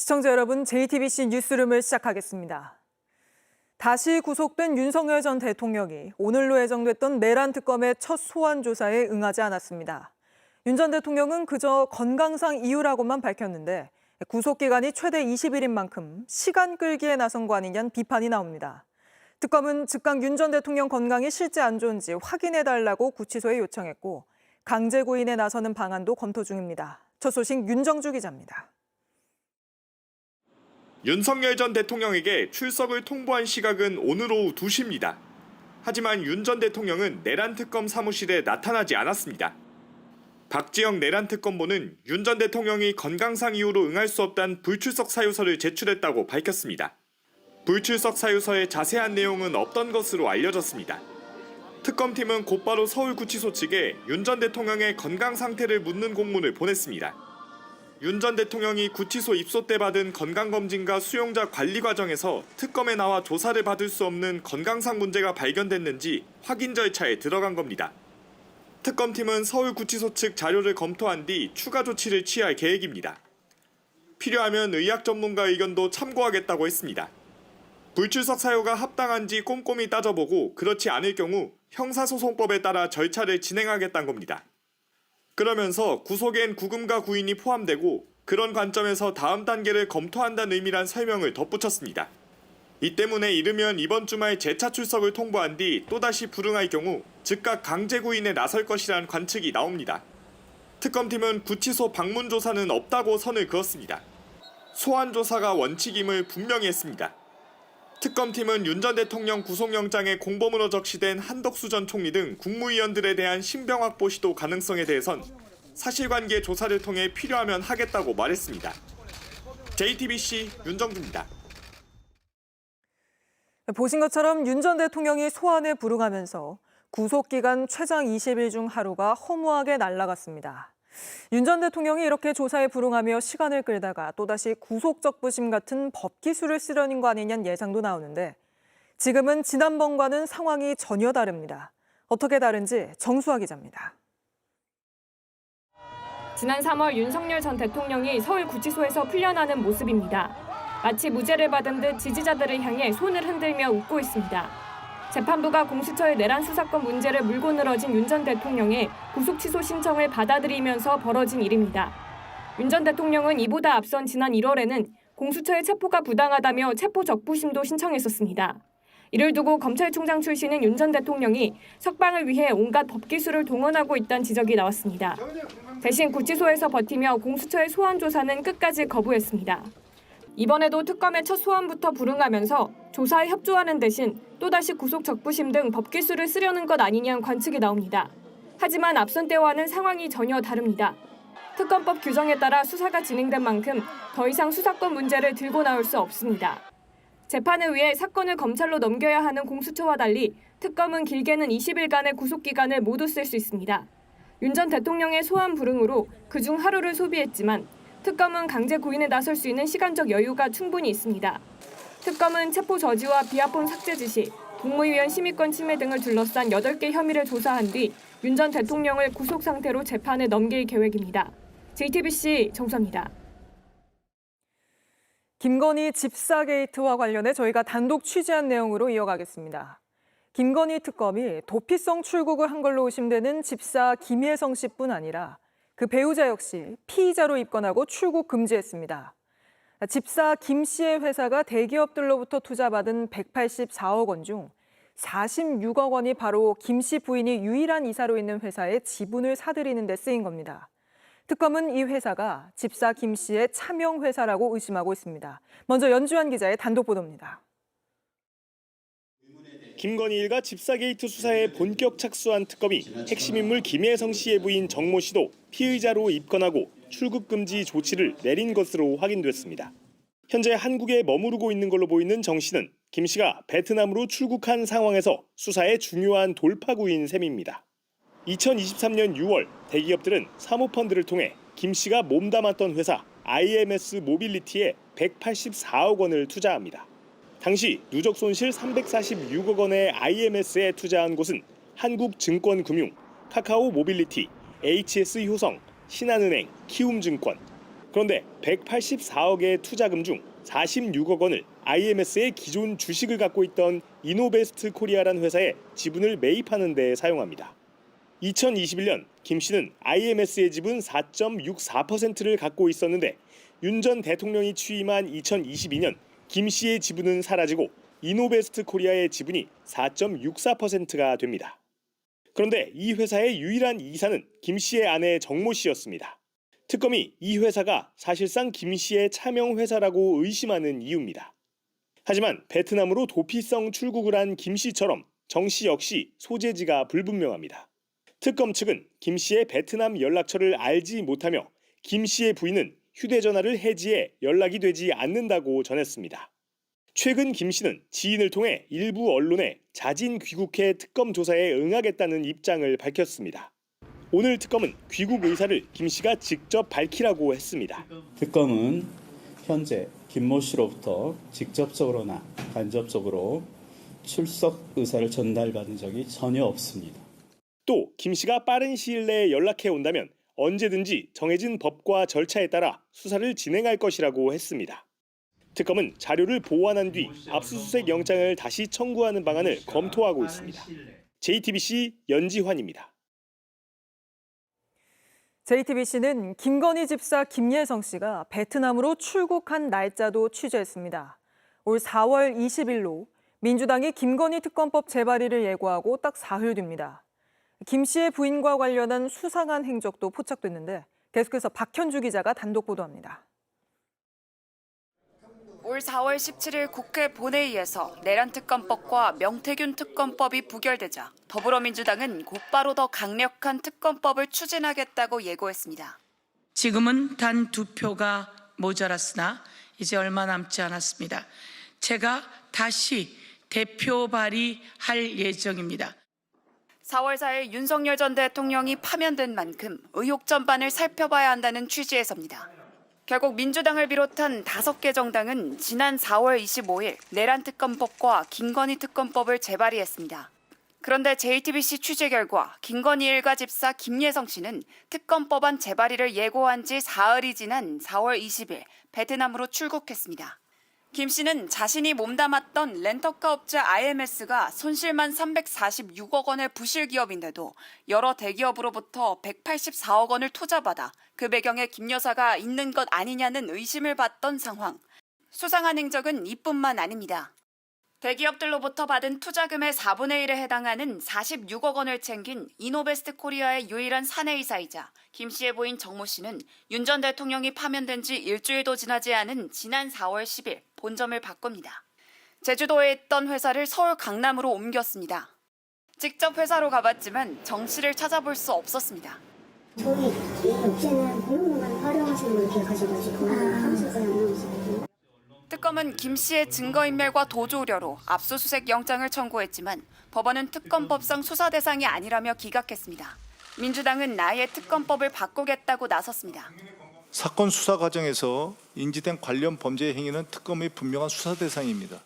시청자 여러분, JTBC 뉴스룸을 시작하겠습니다. 다시 구속된 윤석열 전 대통령이 오늘로 예정됐던 내란 특검의 첫 소환 조사에 응하지 않았습니다. 윤 전 대통령은 그저 건강상 이유라고만 밝혔는데 구속 기간이 최대 20일인 만큼 시간 끌기에 나선 거 아니냐는 비판이 나옵니다. 특검은 즉각 윤 전 대통령 건강이 실제 안 좋은지 확인해달라고 구치소에 요청했고 강제 구인에 나서는 방안도 검토 중입니다. 첫 소식 윤정주 기자입니다. 윤석열 전 대통령에게 출석을 통보한 시각은 오늘 오후 2시입니다. 하지만 윤 전 대통령은 내란 특검 사무실에 나타나지 않았습니다. 박지영 내란 특검보는 윤 전 대통령이 건강상 이유로 응할 수 없다는 불출석 사유서를 제출했다고 밝혔습니다. 불출석 사유서의 자세한 내용은 없던 것으로 알려졌습니다. 특검팀은 곧바로 서울구치소 측에 윤 전 대통령의 건강 상태를 묻는 공문을 보냈습니다. 윤 전 대통령이 구치소 입소 때 받은 건강검진과 수용자 관리 과정에서 특검에 나와 조사를 받을 수 없는 건강상 문제가 발견됐는지 확인 절차에 들어간 겁니다. 특검팀은 서울구치소 측 자료를 검토한 뒤 추가 조치를 취할 계획입니다. 필요하면 의학 전문가 의견도 참고하겠다고 했습니다. 불출석 사유가 합당한지 꼼꼼히 따져보고 그렇지 않을 경우 형사소송법에 따라 절차를 진행하겠다는 겁니다. 그러면서 구속엔 구금과 구인이 포함되고 그런 관점에서 다음 단계를 검토한다는 의미란 설명을 덧붙였습니다. 이 때문에 이르면 이번 주말 재차 출석을 통보한 뒤 또다시 불응할 경우 즉각 강제 구인에 나설 것이라는 관측이 나옵니다. 특검팀은 구치소 방문 조사는 없다고 선을 그었습니다. 소환 조사가 원칙임을 분명히 했습니다. 특검팀은 윤 전 대통령 구속영장에 공범으로 적시된 한덕수 전 총리 등 국무위원들에 대한 신병 확보 시도 가능성에 대해선 사실관계 조사를 통해 필요하면 하겠다고 말했습니다. JTBC 윤정주입니다. 보신 것처럼 윤 전 대통령이 소환에 불응하면서 구속기간 최장 20일 중 하루가 허무하게 날아갔습니다. 윤 전 대통령이 이렇게 조사에 불응하며 시간을 끌다가 또다시 구속적부심 같은 법기술을 쓰려는 거 아니냐는 예상도 나오는데 지금은 지난번과는 상황이 전혀 다릅니다. 어떻게 다른지 정수아 기자입니다. 지난 3월 윤석열 전 대통령이 서울구치소에서 풀려나는 모습입니다. 마치 무죄를 받은 듯 지지자들을 향해 손을 흔들며 웃고 있습니다. 재판부가 공수처의 내란 수사권 문제를 물고 늘어진 윤 전 대통령의 구속 취소 신청을 받아들이면서 벌어진 일입니다. 윤 전 대통령은 이보다 앞선 지난 1월에는 공수처의 체포가 부당하다며 체포 적부심도 신청했었습니다. 이를 두고 검찰총장 출신인 윤 전 대통령이 석방을 위해 온갖 법기술을 동원하고 있다는 지적이 나왔습니다. 대신 구치소에서 버티며 공수처의 소환 조사는 끝까지 거부했습니다. 이번에도 특검의 첫 소환부터 불응하면서 조사에 협조하는 대신 또다시 구속 적부심 등 법기술을 쓰려는 것 아니냐는 관측이 나옵니다. 하지만 앞선 때와는 상황이 전혀 다릅니다. 특검법 규정에 따라 수사가 진행된 만큼 더 이상 수사권 문제를 들고 나올 수 없습니다. 재판을 위해 사건을 검찰로 넘겨야 하는 공수처와 달리 특검은 길게는 20일간의 구속기간을 모두 쓸 수 있습니다. 윤 전 대통령의 소환 불응으로 그중 하루를 소비했지만 특검은 강제 구인에 나설 수 있는 시간적 여유가 충분히 있습니다. 특검은 체포 저지와 비아폰 삭제 지시, 국무위원 심의권 침해 등을 둘러싼 8개 혐의를 조사한 뒤 윤 전 대통령을 구속 상태로 재판에 넘길 계획입니다. JTBC 정수아입니다. 김건희 집사 게이트와 관련해 저희가 단독 취재한 내용으로 이어가겠습니다. 김건희 특검이 도피성 출국을 한 걸로 의심되는 집사 김혜성 씨뿐 아니라 그 배우자 역시 피의자로 입건하고 출국 금지했습니다. 집사 김 씨의 회사가 대기업들로부터 투자받은 184억 원 중 46억 원이 바로 김 씨 부인이 유일한 이사로 있는 회사의 지분을 사들이는 데 쓰인 겁니다. 특검은 이 회사가 집사 김 씨의 차명 회사라고 의심하고 있습니다. 먼저 연주환 기자의 단독 보도입니다. 김건희 일가 집사 게이트 수사에 본격 착수한 특검이 핵심 인물 김혜성 씨의 부인 정모 씨도 피의자로 입건하고 출국 금지 조치를 내린 것으로 확인됐습니다. 현재 한국에 머무르고 있는 걸로 보이는 정 씨는 김 씨가 베트남으로 출국한 상황에서 수사의 중요한 돌파구인 셈입니다. 2023년 6월 대기업들은 사모펀드를 통해 김 씨가 몸담았던 회사 IMS 모빌리티에 184억 원을 투자합니다. 당시 누적 손실 346억 원의 IMS에 투자한 곳은 한국증권금융, 카카오 모빌리티, HS 효성, 신한은행, 키움증권. 그런데 184억의 투자금 중 46억 원을 IMS의 기존 주식을 갖고 있던 이노베스트 코리아라는 회사에 지분을 매입하는 데 사용합니다. 2021년 김 씨는 IMS의 지분 4.64%를 갖고 있었는데 윤 전 대통령이 취임한 2022년 김 씨의 지분은 사라지고 이노베스트 코리아의 지분이 4.64%가 됩니다. 그런데 이 회사의 유일한 이사는 김 씨의 아내 정모 씨였습니다. 특검이 이 회사가 사실상 김 씨의 차명 회사라고 의심하는 이유입니다. 하지만 베트남으로 도피성 출국을 한 김 씨처럼 정 씨 역시 소재지가 불분명합니다. 특검 측은 김 씨의 베트남 연락처를 알지 못하며 김 씨의 부인은 휴대전화를 해지해 연락이 되지 않는다고 전했습니다. 최근 김 씨는 지인을 통해 일부 언론에 자진 귀국해 특검 조사에 응하겠다는 입장을 밝혔습니다. 오늘 특검은 귀국 의사를 김 씨가 직접 밝히라고 했습니다. 특검은 현재 김모 씨로부터 직접적으로나 간접적으로 출석 의사를 전달받은 적이 전혀 없습니다. 또 김 씨가 빠른 시일 내에 연락해 온다면 언제든지 정해진 법과 절차에 따라 수사를 진행할 것이라고 했습니다. 특검은 자료를 보완한 뒤 압수수색 영장을 다시 청구하는 방안을 검토하고 있습니다. JTBC 연지환입니다. JTBC는 김건희 집사 김예성 씨가 베트남으로 출국한 날짜도 취재했습니다. 올 4월 20일로 민주당이 김건희 특검법 재발의를 예고하고 딱 사흘 뒤입니다. 김 씨의 부인과 관련한 수상한 행적도 포착됐는데 계속해서 박현주 기자가 단독 보도합니다. 올 4월 17일 국회 본회의에서 내란 특검법과 명태균 특검법이 부결되자 더불어민주당은 곧바로 더 강력한 특검법을 추진하겠다고 예고했습니다. 지금은 단 2표가 모자랐으나 이제 얼마 남지 않았습니다. 제가 다시 대표 발의할 예정입니다. 4월 4일 윤석열 전 대통령이 파면된 만큼 의혹 전반을 살펴봐야 한다는 취지에서입니다. 결국 민주당을 비롯한 5개 정당은 지난 4월 25일 내란 특검법과 김건희 특검법을 재발의했습니다. 그런데 JTBC 취재 결과 김건희 일가 집사 김예성 씨는 특검법안 재발의를 예고한 지 사흘이 지난 4월 20일 베트남으로 출국했습니다. 김 씨는 자신이 몸담았던 렌터카 업체 IMS가 손실만 346억 원의 부실 기업인데도 여러 대기업으로부터 184억 원을 투자받아 그 배경에 김 여사가 있는 것 아니냐는 의심을 받던 상황. 수상한 행적은 이뿐만 아닙니다. 대기업들로부터 받은 투자금의 4분의 1에 해당하는 46억 원을 챙긴 이노베스트 코리아의 유일한 사내이사이자 김 씨의 부인 정모 씨는 윤 전 대통령이 파면된 지 일주일도 지나지 않은 지난 4월 10일 본점을 바꿉니다. 제주도에 있던 회사를 서울 강남으로 옮겼습니다. 직접 회사로 가봤지만 정 씨를 찾아볼 수 없었습니다. 저기 업체는 공용만 활용하시는 걸 기억하셔가지고 사무실에 안 나오시거든요. 특검은 김 씨의 증거인멸과 도주 우려로 압수수색 영장을 청구했지만 법원은 특검법상 수사 대상이 아니라며 기각했습니다. 민주당은 아예 특검법을 바꾸겠다고 나섰습니다. 사건 수사 과정에서 인지된 관련 범죄 행위는 특검의 분명한 수사 대상입니다.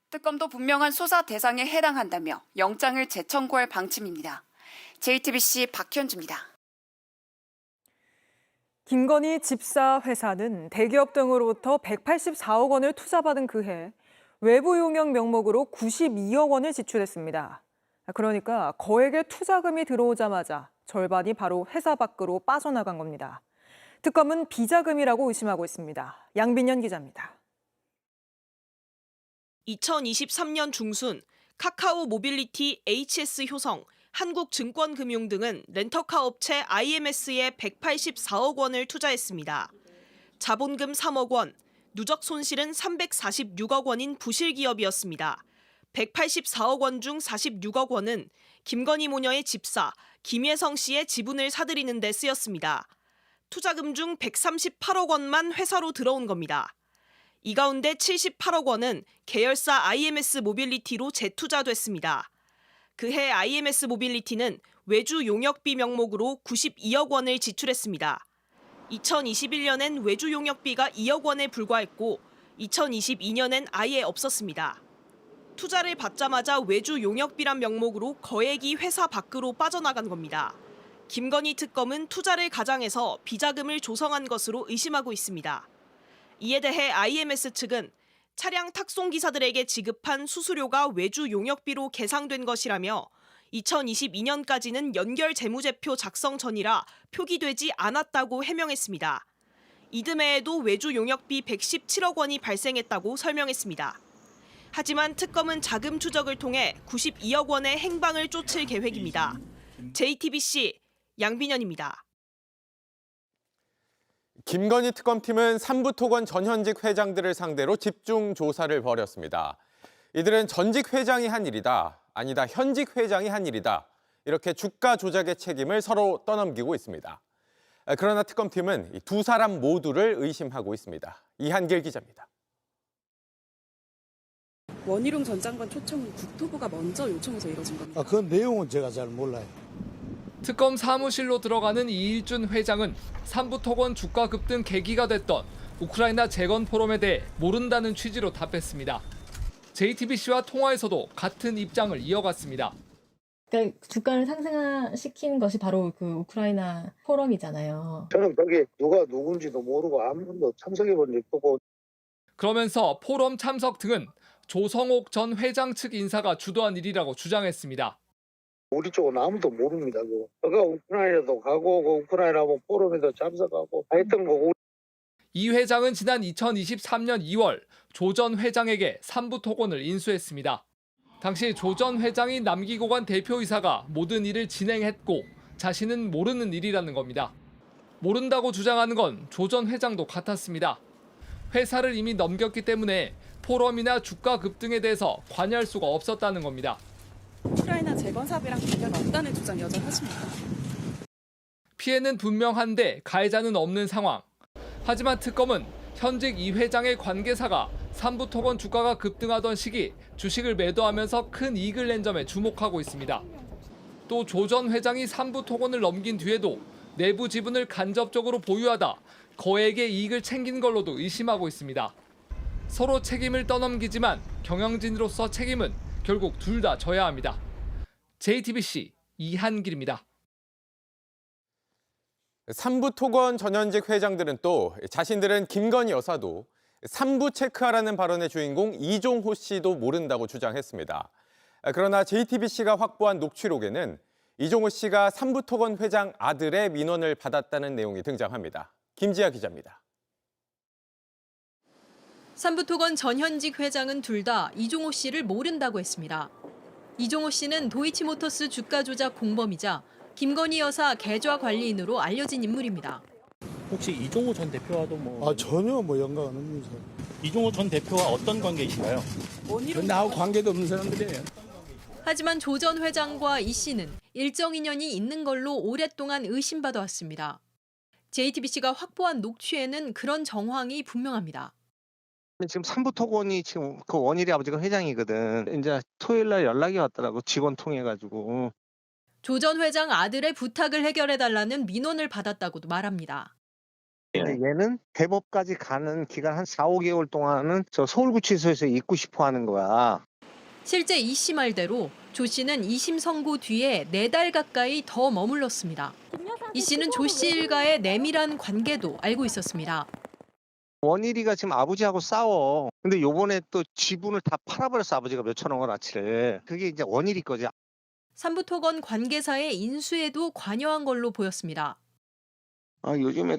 특검도 분명한 수사 대상에 해당한다며 영장을 재청구할 방침입니다. JTBC 박현주입니다. 김건희 집사 회사는 대기업 등으로부터 184억 원을 투자받은 그해 외부 용역 명목으로 92억 원을 지출했습니다. 그러니까 거액의 투자금이 들어오자마자 절반이 바로 회사 밖으로 빠져나간 겁니다. 특검은 비자금이라고 의심하고 있습니다. 양빈현 기자입니다. 2023년 중순 카카오 모빌리티 HS 효성, 한국증권금융 등은 렌터카 업체 IMS에 184억 원을 투자했습니다. 자본금 3억 원, 누적 손실은 346억 원인 부실 기업이었습니다. 184억 원 중 46억 원은 김건희 모녀의 집사 김예성 씨의 지분을 사들이는 데 쓰였습니다. 투자금 중 138억 원만 회사로 들어온 겁니다. 이 가운데 78억 원은 계열사 IMS 모빌리티로 재투자됐습니다. 그해 IMS 모빌리티는 외주 용역비 명목으로 92억 원을 지출했습니다. 2021년엔 외주 용역비가 2억 원에 불과했고 2022년엔 아예 없었습니다. 투자를 받자마자 외주 용역비란 명목으로 거액이 회사 밖으로 빠져나간 겁니다. 김건희 특검은 투자를 가장해서 비자금을 조성한 것으로 의심하고 있습니다. 이에 대해 IMS 측은 차량 탁송 기사들에게 지급한 수수료가 외주 용역비로 계상된 것이라며 2022년까지는 연결 재무제표 작성 전이라 표기되지 않았다고 해명했습니다. 이듬해에도 외주 용역비 117억 원이 발생했다고 설명했습니다. 하지만 특검은 자금 추적을 통해 92억 원의 행방을 쫓을 계획입니다. JTBC 양빈현입니다. 김건희 특검팀은 삼부토건 전현직 회장들을 상대로 집중 조사를 벌였습니다. 이들은 전직 회장이 한 일이다, 아니다 현직 회장이 한 일이다, 이렇게 주가 조작의 책임을 서로 떠넘기고 있습니다. 그러나 특검팀은 두 사람 모두를 의심하고 있습니다. 이한길 기자입니다. 원희룡 전 장관 초청은 국토부가 먼저 요청해서 이뤄진 겁니다. 그 내용은 제가 잘 몰라요. 특검 사무실로 들어가는 이일준 회장은 삼부토건 주가 급등 계기가 됐던 우크라이나 재건 포럼에 대해 모른다는 취지로 답했습니다. JTBC와 통화에서도 같은 입장을 이어갔습니다. 그러니까 주가를 상승시킨 것이 바로 그 우크라이나 포럼이잖아요. 저는 거기에 누가 누군지도 모르고 아무도 참석해 본 적도 없고. 그러면서 포럼 참석 등은 조성옥 전 회장 측 인사가 주도한 일이라고 주장했습니다. 우리 쪽은 아무도 모릅니다. 그가 우크라이나도 가고 우크라이나 포럼에도 참석하고 하여튼 이 회장은 지난 2023년 2월 조 전 회장에게 삼부토건을 인수했습니다. 당시 조 전 회장이 남기고 간 대표이사가 모든 일을 진행했고 자신은 모르는 일이라는 겁니다. 모른다고 주장하는 건 조 전 회장도 같았습니다. 회사를 이미 넘겼기 때문에 포럼이나 주가 급등에 대해서 관여할 수가 없었다는 겁니다. 우크라이나 재건 사업이랑 관련 없다는 주장 여전하십니까? 피해는 분명한데 가해자는 없는 상황. 하지만 특검은 현직 이 회장의 관계사가 삼부토건 주가가 급등하던 시기 주식을 매도하면서 큰 이익을 낸 점에 주목하고 있습니다. 또 조 전 회장이 삼부토건을 넘긴 뒤에도 내부 지분을 간접적으로 보유하다 거액의 이익을 챙긴 걸로도 의심하고 있습니다. 서로 책임을 떠넘기지만 경영진으로서 책임은 결국 둘 다 져야 합니다. JTBC 이한길입니다. 삼부토건 전현직 회장들은 또 자신들은 김건희 여사도 삼부 체크하라는 발언의 주인공 이종호 씨도 모른다고 주장했습니다. 그러나 JTBC가 확보한 녹취록에는 이종호 씨가 삼부토건 회장 아들의 민원을 받았다는 내용이 등장합니다. 김지아 기자입니다. 삼부토건 전현직 회장은 둘 다 이종호 씨를 모른다고 했습니다. 이종호 씨는 도이치모터스 주가 조작 공범이자 김건희 여사 계좌 관리인으로 알려진 인물입니다. 혹시 이종호 전 대표와도 전혀 연관은 없는 사람. 이종호 전 대표와 어떤 관계이신가요? 나하고 관계도 없는 사람들이에요. 하지만 조 전 회장과 이 씨는 일정 인연이 있는 걸로 오랫동안 의심받아 왔습니다. JTBC가 확보한 녹취에는 그런 정황이 분명합니다. 지금 삼부토건이 지금 그 원일이 아버지가 회장이거든. 이제 토요일 날 연락이 왔더라고. 직원 통해 가지고. 조 전 회장 아들의 부탁을 해결해달라는 민원을 받았다고도 말합니다. 얘는 대법까지 가는 기간 한 4, 5개월 동안은 저 서울구치소에서 있고 싶어 하는 거야. 실제 이 씨 말대로 조 씨는 2심 선고 뒤에 4달 가까이 더 머물렀습니다. 이 씨는 조 씨 일가의 내밀한 관계도 알고 있었습니다. 원일이가 지금 아버지하고 싸워. 근데 요번에 또 지분을 다 팔아버렸어. 아버지가 몇천억 원어치를. 그게 이제 원일이 거지. 삼부토건 관계사의 인수에도 관여한 걸로 보였습니다. 요즘에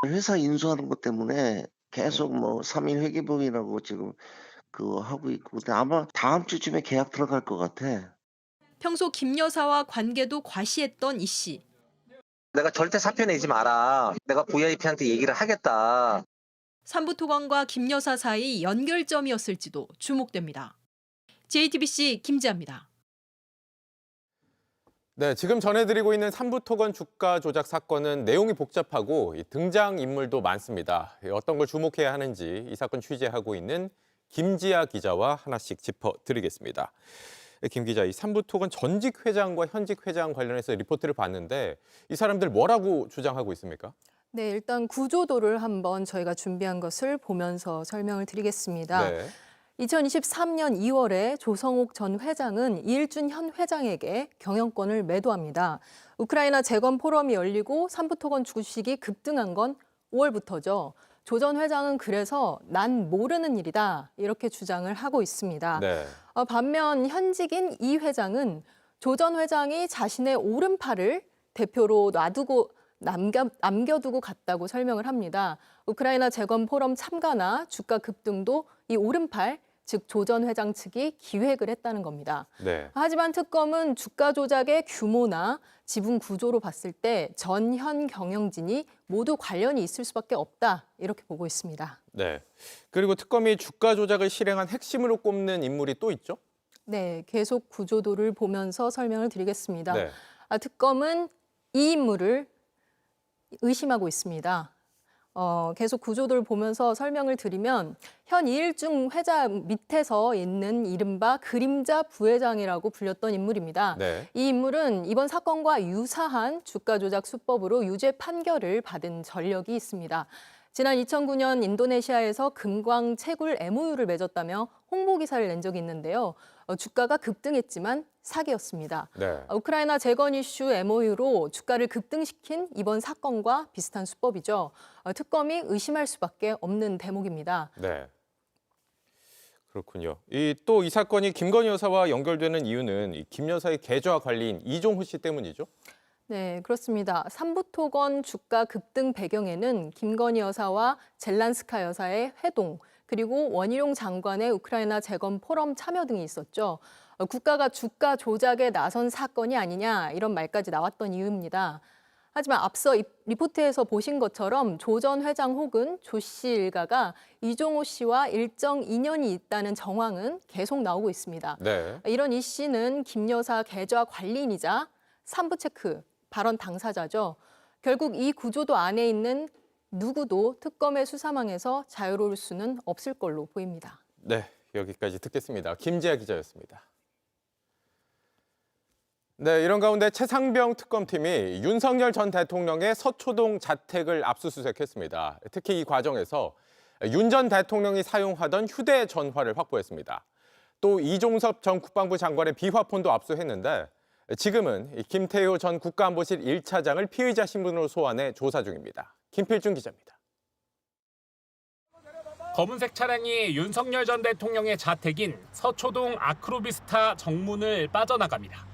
회사 인수하는 것 때문에 계속 3일 회계법이라고 지금 그거 하고 있고, 근데 아마 다음 주쯤에 계약 들어갈 것 같아. 평소 김 여사와 관계도 과시했던 이 씨. 내가 절대 사표 내지 마라. 내가 VIP한테 얘기를 하겠다. 삼부토건과 김 여사 사이 연결점이었을지도 주목됩니다. JTBC 김지아입니다. 네, 지금 전해드리고 있는 삼부토건 주가 조작 사건은 내용이 복잡하고 등장인물도 많습니다. 어떤 걸 주목해야 하는지 이 사건 취재하고 있는 김지아 기자와 하나씩 짚어드리겠습니다. 김 기자, 이 삼부토건 전직 회장과 현직 회장 관련해서 리포트를 봤는데 이 사람들 뭐라고 주장하고 있습니까? 네, 일단 구조도를 한번 저희가 준비한 것을 보면서 설명을 드리겠습니다. 네. 2023년 2월에 조성옥 전 회장은 이일준 현 회장에게 경영권을 매도합니다. 우크라이나 재건 포럼이 열리고 삼부토건 주식이 급등한 건 5월부터죠. 조 전 회장은 그래서 난 모르는 일이다 이렇게 주장을 하고 있습니다. 네. 반면 현직인 이 회장은 조 전 회장이 자신의 오른팔을 대표로 남겨두고 갔다고 설명을 합니다. 우크라이나 재건 포럼 참가나 주가 급등도 이 오른팔, 즉 조 전 회장 측이 기획을 했다는 겁니다. 네. 하지만 특검은 주가 조작의 규모나 지분 구조로 봤을 때 전현 경영진이 모두 관련이 있을 수밖에 없다 이렇게 보고 있습니다. 네. 그리고 특검이 주가 조작을 실행한 핵심으로 꼽는 인물이 또 있죠? 네, 계속 구조도를 보면서 설명을 드리겠습니다. 네. 특검은 이 인물을 의심하고 있습니다. 계속 구조도를 보면서 설명을 드리면 현 이일중 회장 밑에서 있는 이른바 그림자 부회장이라고 불렸던 인물입니다. 네. 이 인물은 이번 사건과 유사한 주가 조작 수법으로 유죄 판결을 받은 전력이 있습니다. 지난 2009년 인도네시아에서 금광 채굴 MOU를 맺었다며 홍보 기사를 낸 적이 있는데요. 주가가 급등했지만 사기였습니다. 네. 우크라이나 재건 이슈 MOU로 주가를 급등시킨 이번 사건과 비슷한 수법이죠. 특검이 의심할 수밖에 없는 대목입니다. 네. 그렇군요. 또 이 사건이 김건희 여사와 연결되는 이유는 김 여사의 계좌 관리인 이종호 씨 때문이죠? 네, 그렇습니다. 삼부토건 주가 급등 배경에는 김건희 여사와 젤란스카 여사의 회동, 그리고 원희룡 장관의 우크라이나 재건 포럼 참여 등이 있었죠. 국가가 주가 조작에 나선 사건이 아니냐 이런 말까지 나왔던 이유입니다. 하지만 앞서 리포트에서 보신 것처럼 조 전 회장 혹은 조 씨 일가가 이종호 씨와 일정 인연이 있다는 정황은 계속 나오고 있습니다. 네. 이런 이 씨는 김 여사 계좌 관리인이자 삼부체크 발언 당사자죠. 결국 이 구조도 안에 있는 누구도 특검의 수사망에서 자유로울 수는 없을 걸로 보입니다. 네, 여기까지 듣겠습니다. 김지아 기자였습니다. 네, 이런 가운데 최상병 특검팀이 윤석열 전 대통령의 서초동 자택을 압수수색했습니다. 특히 이 과정에서 윤 전 대통령이 사용하던 휴대전화를 확보했습니다. 또 이종섭 전 국방부 장관의 비화폰도 압수했는데 지금은 김태효 전 국가안보실 1차장을 피의자 신분으로 소환해 조사 중입니다. 김필중 기자입니다. 검은색 차량이 윤석열 전 대통령의 자택인 서초동 아크로비스타 정문을 빠져나갑니다.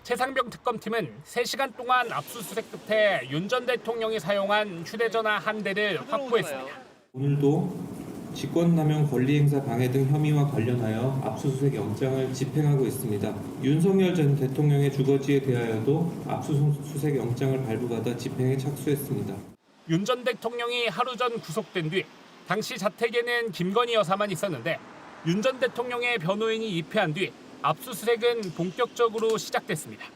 최상병 특검팀은 3시간 동안 압수수색 끝에 윤 전 대통령이 사용한 휴대전화 한 대를 확보했습니다. 오늘도 직권남용 권리행사 방해 등 혐의와 관련하여 압수수색 영장을 집행하고 있습니다. 윤석열 전 대통령의 주거지에 대하여도 압수수색 영장을 발부받아 집행에 착수했습니다. 윤 전 대통령이 하루 전 구속된 뒤 당시 자택에는 김건희 여사만 있었는데 윤 전 대통령의 변호인이 입회한 뒤 압수수색은 본격적으로 시작됐습니다.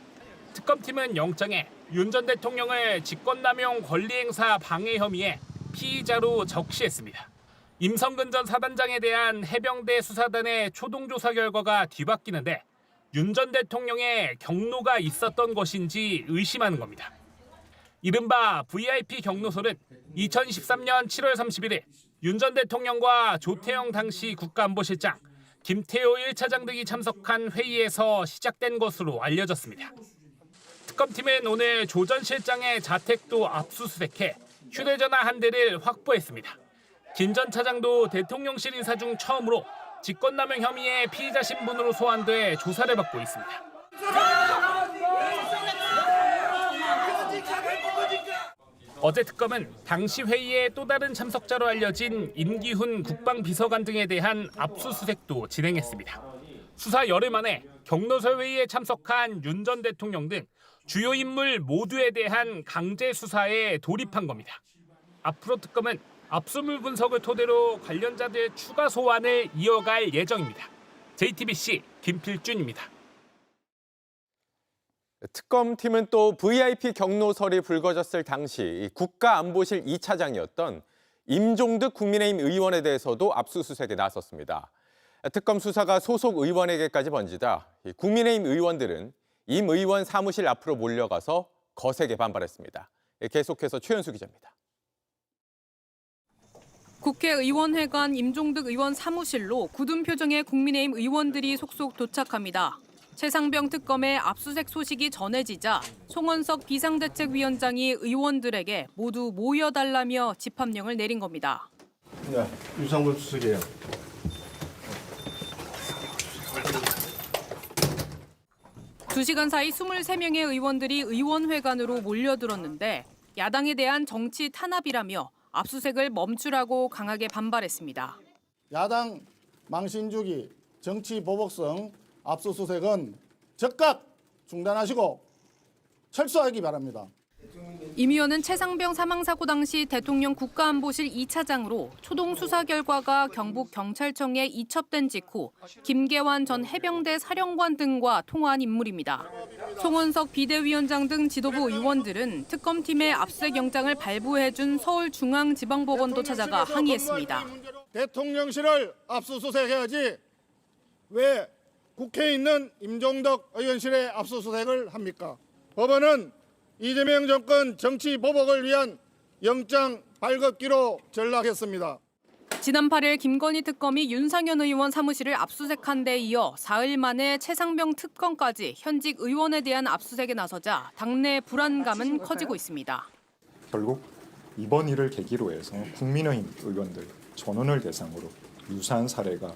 특검팀은 영장에 윤 전 대통령을 직권남용 권리행사 방해 혐의에 피의자로 적시했습니다. 임성근 전 사단장에 대한 해병대 수사단의 초동조사 결과가 뒤바뀌는데 윤 전 대통령의 경로가 있었던 것인지 의심하는 겁니다. 이른바 VIP 경로설은 2013년 7월 31일 윤 전 대통령과 조태영 당시 국가안보실장, 김태효 1차장 등이 참석한 회의에서 시작된 것으로 알려졌습니다. 특검팀은 오늘 조 전 실장의 자택도 압수수색해 휴대전화 한 대를 확보했습니다. 김 전 차장도 대통령실 인사 중 처음으로 직권남용 혐의의 피의자 신분으로 소환돼 조사를 받고 있습니다. 어제 특검은 당시 회의의 또 다른 참석자로 알려진 임기훈 국방비서관 등에 대한 압수수색도 진행했습니다. 수사 열흘 만에 경로설 회의에 참석한 윤 전 대통령 등 주요 인물 모두에 대한 강제 수사에 돌입한 겁니다. 앞으로 특검은 압수물 분석을 토대로 관련자들 추가 소환을 이어갈 예정입니다. JTBC 김필준입니다. 특검팀은 또 VIP 경로설이 불거졌을 당시 국가안보실 2차장이었던 임종득 국민의힘 의원에 대해서도 압수수색에 나섰습니다. 특검 수사가 소속 의원에게까지 번지자 국민의힘 의원들은 임 의원 사무실 앞으로 몰려가서 거세게 반발했습니다. 계속해서 최현수 기자입니다. 국회의원회관 임종득 의원 사무실로 굳은 표정의 국민의힘 의원들이 속속 도착합니다. 최상병 특검의 압수수색 소식이 전해지자 송원석 비상대책위원장이 의원들에게 모두 모여달라며 집합령을 내린 겁니다. 네, 유상범 수석이에요. 두 시간 사이 23명의 의원들이 의원회관으로 몰려들었는데 야당에 대한 정치 탄압이라며 압수수색을 멈추라고 강하게 반발했습니다. 야당 망신주기, 정치 보복성 압수수색은 즉각 중단하시고 철수하기 바랍니다. 임 의원은 최상병 사망사고 당시 대통령 국가안보실 2차장으로 초동 수사 결과가 경북경찰청에 이첩된 직후 김계환 전 해병대 사령관 등과 통화한 인물입니다. 송원석 비대위원장 등 지도부 의원들은 특검팀의 압수수색 영장을 발부해준 서울중앙지방법원도 찾아가 항의했습니다. 대통령실을 압수수색해야지 왜 국회에 있는 임종덕 의원실에 압수수색을 합니까? 법원은 이재명 정권 정치 보복을 위한 영장 발급기로 전락했습니다. 지난 8일 김건희 특검이 윤상현 의원 사무실을 압수수색한 데 이어 사흘 만에 최상병 특검까지 현직 의원에 대한 압수수색에 나서자 당내 불안감은 커지고 있습니다. 결국 이번 일을 계기로 해서 국민의힘 의원들 전원을 대상으로 유사한 사례가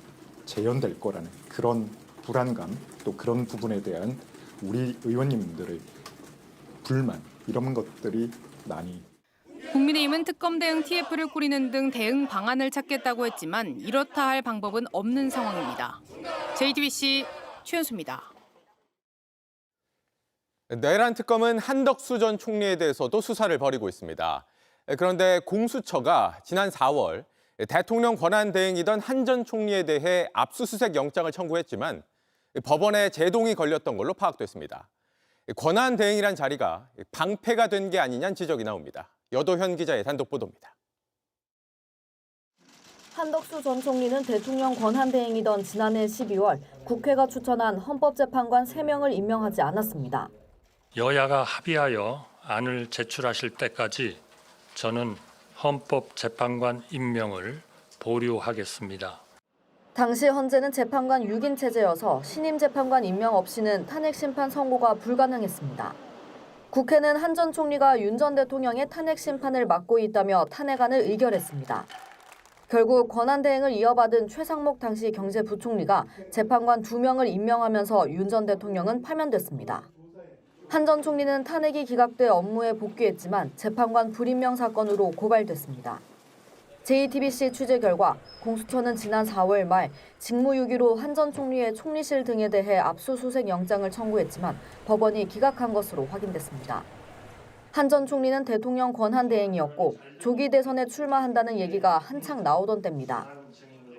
재현될 거라는 그런 불안감, 또 그런 부분에 대한 우리 의원님들의 불만, 이런 것들이 많이. 국민의힘은 특검 대응 TF를 꾸리는 등 대응 방안을 찾겠다고 했지만 이렇다 할 방법은 없는 상황입니다. JTBC 최현수입니다. 내란 특검은 한덕수 전 총리에 대해서도 수사를 벌이고 있습니다. 그런데 공수처가 지난 4월 대통령 권한 대행이던 한 전 총리에 대해 압수수색 영장을 청구했지만 법원에 제동이 걸렸던 걸로 파악됐습니다. 권한 대행이란 자리가 방패가 된 게 아니냐는 지적이 나옵니다. 여도현 기자의 단독 보도입니다. 한덕수 전 총리는 대통령 권한 대행이던 지난해 12월 국회가 추천한 헌법재판관 3명을 임명하지 않았습니다. 여야가 합의하여 안을 제출하실 때까지 저는 헌법재판관 임명을 보류하겠습니다. 당시 헌재는 재판관 6인 체제여서 신임 재판관 임명 없이는 탄핵 심판 선고가 불가능했습니다. 국회는 한 전 총리가 윤 전 대통령의 탄핵 심판을 맡고 있다며 탄핵안을 의결했습니다. 결국 권한 대행을 이어받은 최상목 당시 경제부총리가 재판관 2명을 임명하면서 윤 전 대통령은 파면됐습니다. 한 전 총리는 탄핵이 기각돼 업무에 복귀했지만 재판관 불임명 사건으로 고발됐습니다. JTBC 취재 결과 공수처는 지난 4월 말 직무유기로 한 전 총리의 총리실 등에 대해 압수수색 영장을 청구했지만 법원이 기각한 것으로 확인됐습니다. 한 전 총리는 대통령 권한 대행이었고 조기 대선에 출마한다는 얘기가 한창 나오던 때입니다.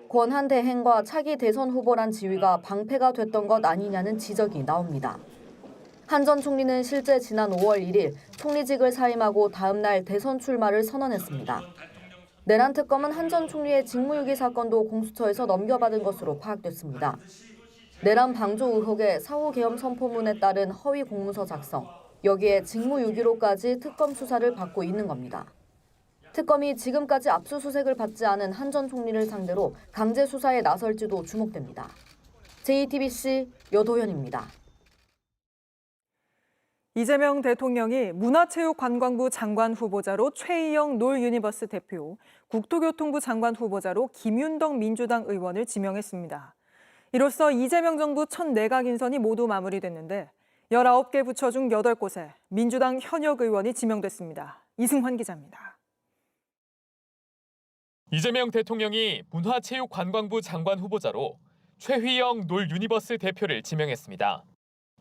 권한 대행과 차기 대선 후보란 지위가 방패가 됐던 것 아니냐는 지적이 나옵니다. 한 전 총리는 실제 지난 5월 1일 총리직을 사임하고 다음 날 대선 출마를 선언했습니다. 내란 특검은 한 전 총리의 직무유기 사건도 공수처에서 넘겨받은 것으로 파악됐습니다. 내란 방조 의혹에 사후 계엄 선포문에 따른 허위 공문서 작성, 여기에 직무유기로까지 특검 수사를 받고 있는 겁니다. 특검이 지금까지 압수수색을 받지 않은 한 전 총리를 상대로 강제 수사에 나설지도 주목됩니다. JTBC 여도현입니다. 이재명 대통령이 문화체육관광부 장관 후보자로 최희영 놀유니버스 대표, 국토교통부 장관 후보자로 김윤덕 민주당 의원을 지명했습니다. 이로써 이재명 정부 첫 내각 인선이 모두 마무리됐는데 19개 부처 중 8곳에 민주당 현역 의원이 지명됐습니다. 이승환 기자입니다. 이재명 대통령이 문화체육관광부 장관 후보자로 최희영 놀유니버스 대표를 지명했습니다.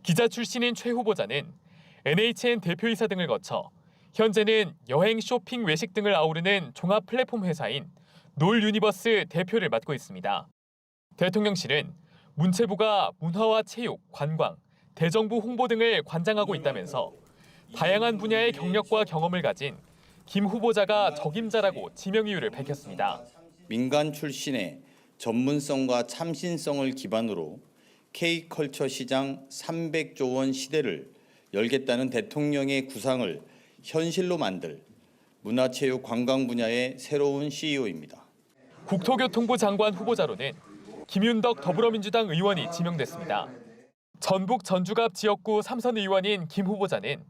기자 출신인 최 후보자는 NHN 대표이사 등을 거쳐 현재는 여행, 쇼핑, 외식 등을 아우르는 종합 플랫폼 회사인 놀유니버스 대표를 맡고 있습니다. 대통령실은 문체부가 문화와 체육, 관광, 대정부 홍보 등을 관장하고 있다면서 다양한 분야의 경력과 경험을 가진 김 후보자가 적임자라고 지명 이유를 밝혔습니다. 민간 출신의 전문성과 참신성을 기반으로 K컬처 시장 300조 원 시대를 열겠다는 대통령의 구상을 현실로 만들 문화체육관광 분야의 새로운 CEO입니다. 국토교통부 장관 후보자로는 김윤덕 더불어민주당 의원이 지명됐습니다. 전북 전주갑 지역구 3선 의원인 김 후보자는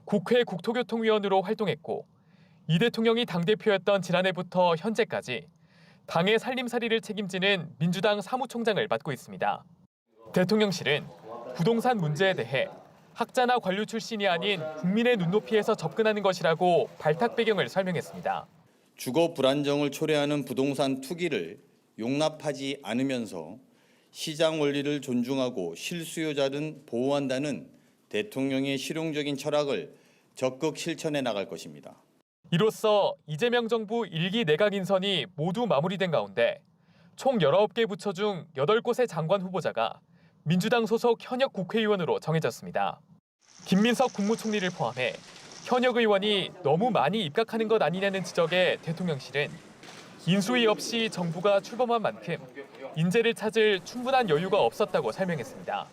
국회 국토교통위원으로 활동했고 이 대통령이 당대표였던 지난해부터 현재까지 당의 살림살이를 책임지는 민주당 사무총장을 맡고 있습니다. 대통령실은 부동산 문제에 대해 학자나 관료 출신이 아닌 국민의 눈높이에서 접근하는 것이라고 발탁 배경을 설명했습니다. 주거 불안정을 초래하는 부동산 투기를 용납하지 않으면서 시장 원리를 존중하고 실수요자는 보호한다는 대통령의 실용적인 철학을 적극 실천해 나갈 것입니다. 이로써 이재명 정부 1기 내각 인선이 모두 마무리된 가운데 총 19개 부처 중 8곳의 장관 후보자가 민주당 소속 현역 국회의원으로 정해졌습니다. 김민석 국무총리를 포함해 현역 의원이 너무 많이 입각하는 것 아니냐는 지적에 대통령실은 인수위 없이 정부가 출범한 만큼 인재를 찾을 충분한 여유가 없었다고 설명했습니다.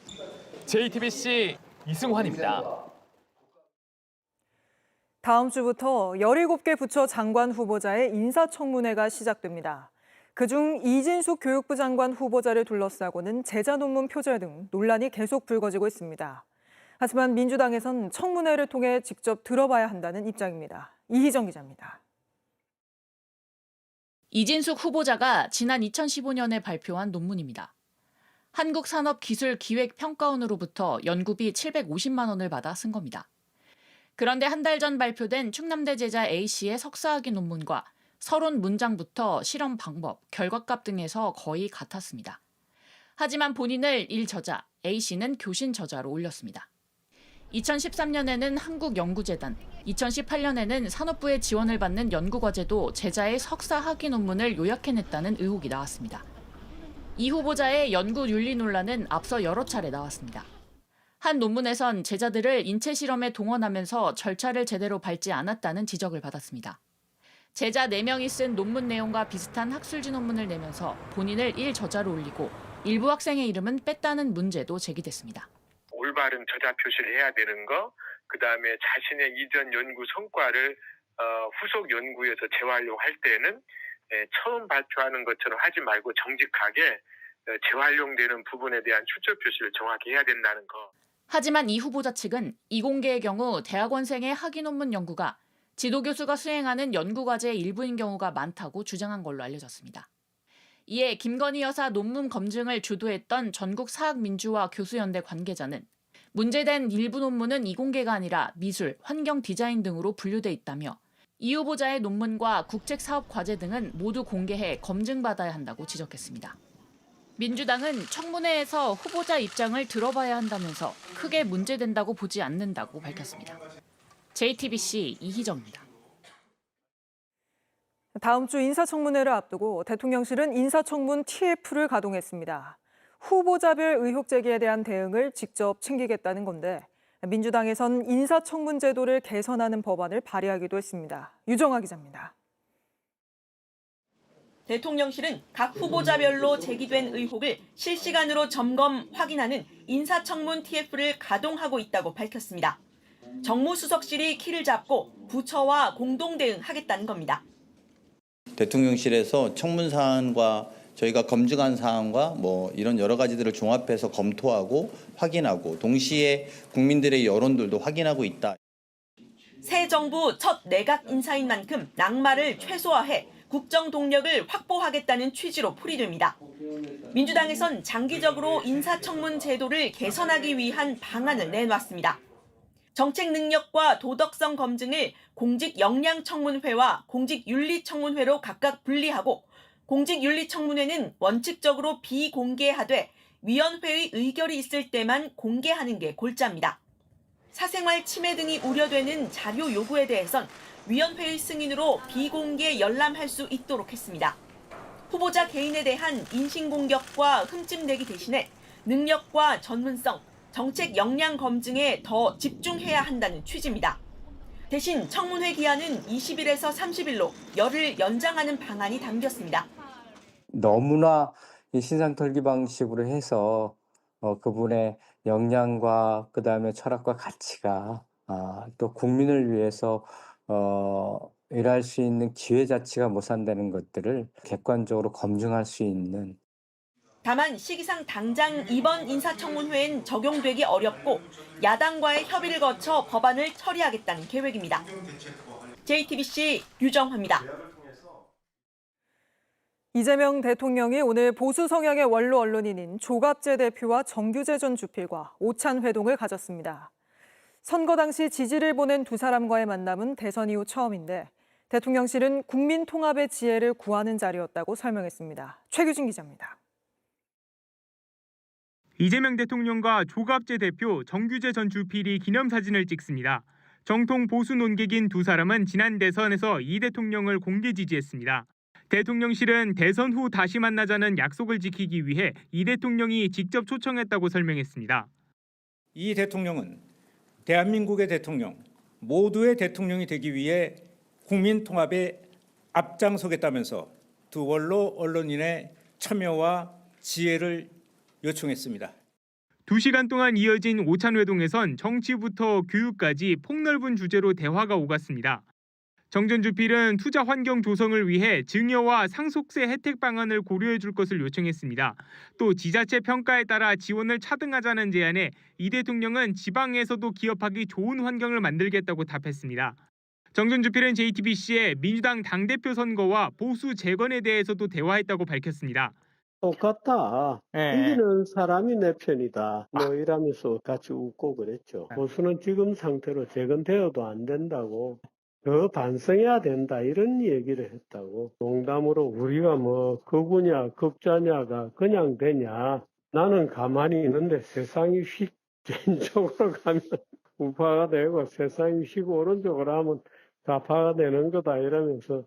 JTBC 이승환입니다. 다음 주부터 17개 부처 장관 후보자의 인사청문회가 시작됩니다. 그중 이진숙 교육부 장관 후보자를 둘러싸고는 제자 논문 표절 등 논란이 계속 불거지고 있습니다. 하지만 민주당에선 청문회를 통해 직접 들어봐야 한다는 입장입니다. 이희정 기자입니다. 이진숙 후보자가 지난 2015년에 발표한 논문입니다. 한국산업기술기획평가원으로부터 연구비 750만 원을 받아 쓴 겁니다. 그런데 한 달 전 발표된 충남대 제자 A씨의 석사학위 논문과 서론 문장부터 실험 방법, 결과값 등에서 거의 같았습니다. 하지만 본인을 일저자, A씨는 교신 저자로 올렸습니다. 2013년에는 한국연구재단, 2018년에는 산업부의 지원을 받는 연구과제도 제자의 석사 학위 논문을 요약해냈다는 의혹이 나왔습니다. 이 후보자의 연구윤리 논란은 앞서 여러 차례 나왔습니다. 한 논문에선 제자들을 인체 실험에 동원하면서 절차를 제대로 밟지 않았다는 지적을 받았습니다. 제자 4명이 쓴 논문 내용과 비슷한 학술지 논문을 내면서 본인을 일저자로 올리고 일부 학생의 이름은 뺐다는 문제도 제기됐습니다. 올바른 저자 표시를 해야 되는 거, 그다음에 자신의 이전 연구 성과를 후속 연구에서 재활용할 때는 처음 발표하는 것처럼 하지 말고 정직하게 재활용되는 부분에 대한 출처 표시를 정확히 해야 된다는 거. 하지만 이 후보자 측은 이공계의 경우 대학원생의 학위 논문 연구가 지도교수가 수행하는 연구과제의 일부인 경우가 많다고 주장한 걸로 알려졌습니다. 이에 김건희 여사 논문 검증을 주도했던 전국사학민주화 교수연대 관계자는 문제된 일부 논문은 이공계가 아니라 미술, 환경 디자인 등으로 분류돼 있다며 이 후보자의 논문과 국책사업과제 등은 모두 공개해 검증받아야 한다고 지적했습니다. 민주당은 청문회에서 후보자 입장을 들어봐야 한다면서 크게 문제된다고 보지 않는다고 밝혔습니다. JTBC 이희정입니다. 다음 주 인사청문회를 앞두고 대통령실은 인사청문 TF를 가동했습니다. 후보자별 의혹 제기에 대한 대응을 직접 챙기겠다는 건데 민주당에선 인사청문 제도를 개선하는 법안을 발의하기도 했습니다. 유정아 기자입니다. 대통령실은 각 후보자별로 제기된 의혹을 실시간으로 점검, 확인하는 인사청문 TF를 가동하고 있다고 밝혔습니다. 정무수석실이 키를 잡고 부처와 공동 대응하겠다는 겁니다. 대통령실에서 청문 사안과 저희가 검증한 사안과 이런 여러 가지들을 종합해서 검토하고 확인하고 동시에 국민들의 여론들도 확인하고 있다. 새 정부 첫 내각 인사인 만큼 낙마를 최소화해 국정 동력을 확보하겠다는 취지로 풀이됩니다. 민주당에선 장기적으로 인사청문 제도를 개선하기 위한 방안을 내놨습니다. 정책 능력과 도덕성 검증을 공직역량청문회와 공직윤리청문회로 각각 분리하고 공직윤리청문회는 원칙적으로 비공개하되 위원회의 의결이 있을 때만 공개하는 게 골자입니다. 사생활 침해 등이 우려되는 자료 요구에 대해선 위원회의 승인으로 비공개 열람할 수 있도록 했습니다. 후보자 개인에 대한 인신공격과 흠집내기 대신에 능력과 전문성, 정책 역량 검증에 더 집중해야 한다는 취지입니다. 대신 청문회 기한은 20일에서 30일로 열흘 연장하는 방안이 담겼습니다. 너무나 신상털기 방식으로 해서 그분의 역량과 그다음에 철학과 가치가 또 국민을 위해서 일할 수 있는 기회 자체가 못 산다는 것들을 객관적으로 검증할 수 있는. 다만 시기상 당장 이번 인사청문회엔 적용되기 어렵고 야당과의 협의를 거쳐 법안을 처리하겠다는 계획입니다. JTBC 유정화입니다. 이재명 대통령이 오늘 보수 성향의 원로 언론인인 조갑재 대표와 정규재 전 주필과 오찬 회동을 가졌습니다. 선거 당시 지지를 보낸 두 사람과의 만남은 대선 이후 처음인데 대통령실은 국민 통합의 지혜를 구하는 자리였다고 설명했습니다. 최규진 기자입니다. 이재명 대통령과 조갑재 대표, 정규재 전 주필이 기념사진을 찍습니다. 정통 보수 논객인 두 사람은 지난 대선에서 이 대통령을 공개 지지했습니다. 대통령실은 대선 후 다시 만나자는 약속을 지키기 위해 이 대통령이 직접 초청했다고 설명했습니다. 이 대통령은 대한민국의 대통령, 모두의 대통령이 되기 위해 국민 통합에 앞장서겠다면서 두 원로 언론인의 참여와 지혜를 요청했습니다. 2시간 동안 이어진 오찬 회동에선 정치부터 교육까지 폭넓은 주제로 대화가 오갔습니다. 정 전 주필은 투자 환경 조성을 위해 증여와 상속세 혜택 방안을 고려해 줄 것을 요청했습니다. 또 지자체 평가에 따라 지원을 차등하자는 제안에 이 대통령은 지방에서도 기업하기 좋은 환경을 만들겠다고 답했습니다. 정 전 주필은 JTBC에 민주당 당대표 선거와 보수 재건에 대해서도 대화했다고 밝혔습니다. 똑같다. 이기는 사람이 내 편이다. 뭐 이러면서 같이 웃고 그랬죠. 보수는 지금 상태로 재건되어도 안 된다고. 더 반성해야 된다 이런 얘기를 했다고. 농담으로 우리가 뭐 극우냐 극좌냐가 그냥 되냐. 나는 가만히 있는데 세상이 휙 왼쪽으로 가면 우파가 되고 세상이 휙 오른쪽으로 하면 좌파가 되는 거다 이러면서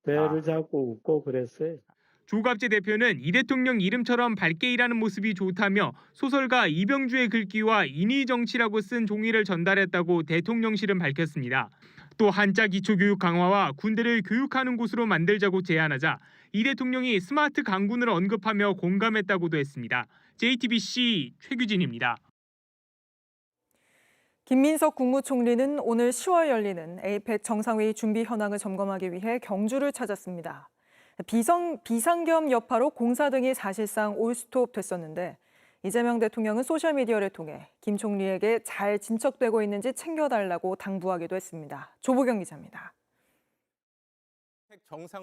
배를 잡고 웃고 그랬어요. 조갑재 대표는 이 대통령 이름처럼 밝게 일하는 모습이 좋다며 소설가 이병주의 글귀와 인의정치라고 쓴 종이를 전달했다고 대통령실은 밝혔습니다. 또 한자 기초교육 강화와 군대를 교육하는 곳으로 만들자고 제안하자 이 대통령이 스마트 강군을 언급하며 공감했다고도 했습니다. JTBC 최규진입니다. 김민석 국무총리는 오늘 10월 열리는 에이펙 정상회의 준비 현황을 점검하기 위해 경주를 찾았습니다. 비상겸 여파로 공사 등이 사실상 올스톱 됐었는데 이재명 대통령은 소셜미디어를 통해 김 총리에게 잘 진척되고 있는지 챙겨달라고 당부하기도 했습니다. 조보경 기자입니다.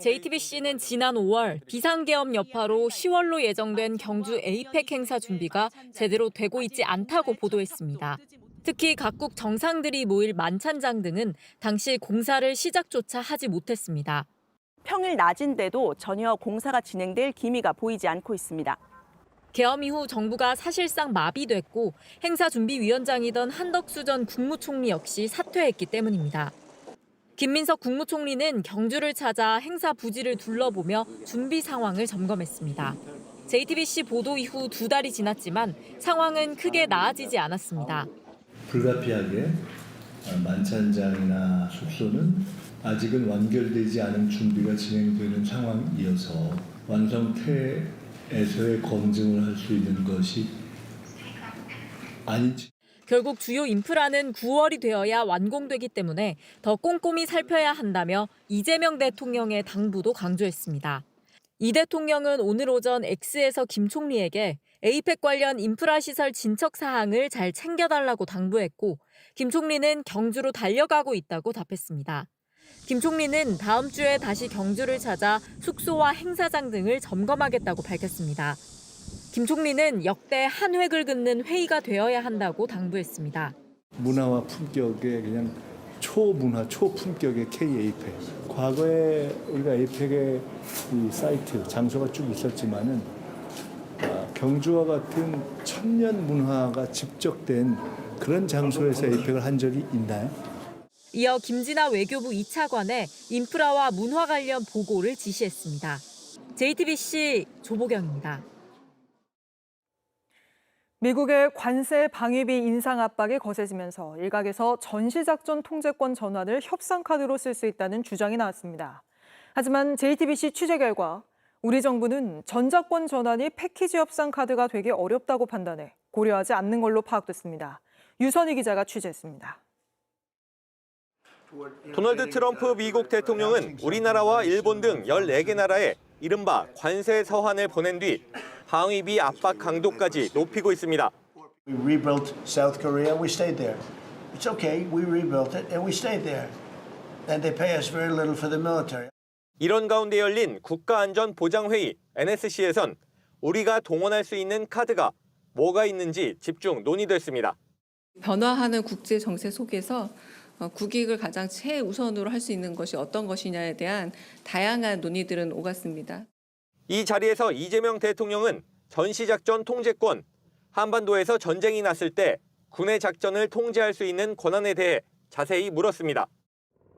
JTBC는 지난 5월 비상계엄 여파로 10월로 예정된 경주 에이펙 행사 준비가 제대로 되고 있지 않다고 보도했습니다. 특히 각국 정상들이 모일 만찬장 등은 당시 공사를 시작조차 하지 못했습니다. 평일 낮인데도 전혀 공사가 진행될 기미가 보이지 않고 있습니다. 계엄 이후 정부가 사실상 마비됐고 행사준비위원장이던 한덕수 전 국무총리 역시 사퇴했기 때문입니다. 김민석 국무총리는 경주를 찾아 행사 부지를 둘러보며 준비 상황을 점검했습니다. JTBC 보도 이후 2달이 지났지만 상황은 크게 나아지지 않았습니다. 불가피하게 만찬장이나 숙소는 아직은 완결되지 않은 준비가 진행되는 상황이어서 완성태에서의 검증을 할 수 있는 것이 아닌지. 결국 주요 인프라는 9월이 되어야 완공되기 때문에 더 꼼꼼히 살펴야 한다며 이재명 대통령의 당부도 강조했습니다. 이 대통령은 오늘 오전 X에서 김 총리에게 에이펙 관련 인프라 시설 진척 사항을 잘 챙겨달라고 당부했고 김 총리는 경주로 달려가고 있다고 답했습니다. 김 총리는 다음 주에 다시 경주를 찾아 숙소와 행사장 등을 점검하겠다고 밝혔습니다. 김 총리는 역대 한 획을 긋는 회의가 되어야 한다고 당부했습니다. 문화와 품격의 그냥 초문화, 초품격의 K-에이펙. 과거에 우리가 에이펙의 이 사이트, 장소가 쭉 있었지만은 경주와 같은 천년 문화가 집적된 그런 장소에서 에이펙을 한 적이 있나요? 이어 김진아 외교부 2차관에 인프라와 문화 관련 보고를 지시했습니다. JTBC 조보경입니다. 미국의 관세 방위비 인상 압박이 거세지면서 일각에서 전시작전 통제권 전환을 협상 카드로 쓸 수 있다는 주장이 나왔습니다. 하지만 JTBC 취재 결과 우리 정부는 전자권 전환이 패키지 협상 카드가 되기 어렵다고 판단해 고려하지 않는 걸로 파악됐습니다. 유선희 기자가 취재했습니다. 도널드 트럼프 미국 대통령은 우리나라와 일본 등 14개 나라에 이른바 관세 서한을 보낸 뒤 방위비 압박 강도까지 높이고 있습니다. We rebuilt South Korea, we stayed there. It's okay, we rebuilt it and we stayed there. And they pay us very little for the military. 이런 가운데 열린 국가안전보장회의 NSC에선 우리가 동원할 수 있는 카드가 뭐가 있는지 집중 논의됐습니다. 변화하는 국제 정세 속에서 국익을 가장 최우선으로 할 수 있는 것이 어떤 것이냐에 대한 다양한 논의들은 오갔습니다. 이 자리에서 이재명 대통령은 전시작전 통제권, 한반도에서 전쟁이 났을 때 군의 작전을 통제할 수 있는 권한에 대해 자세히 물었습니다.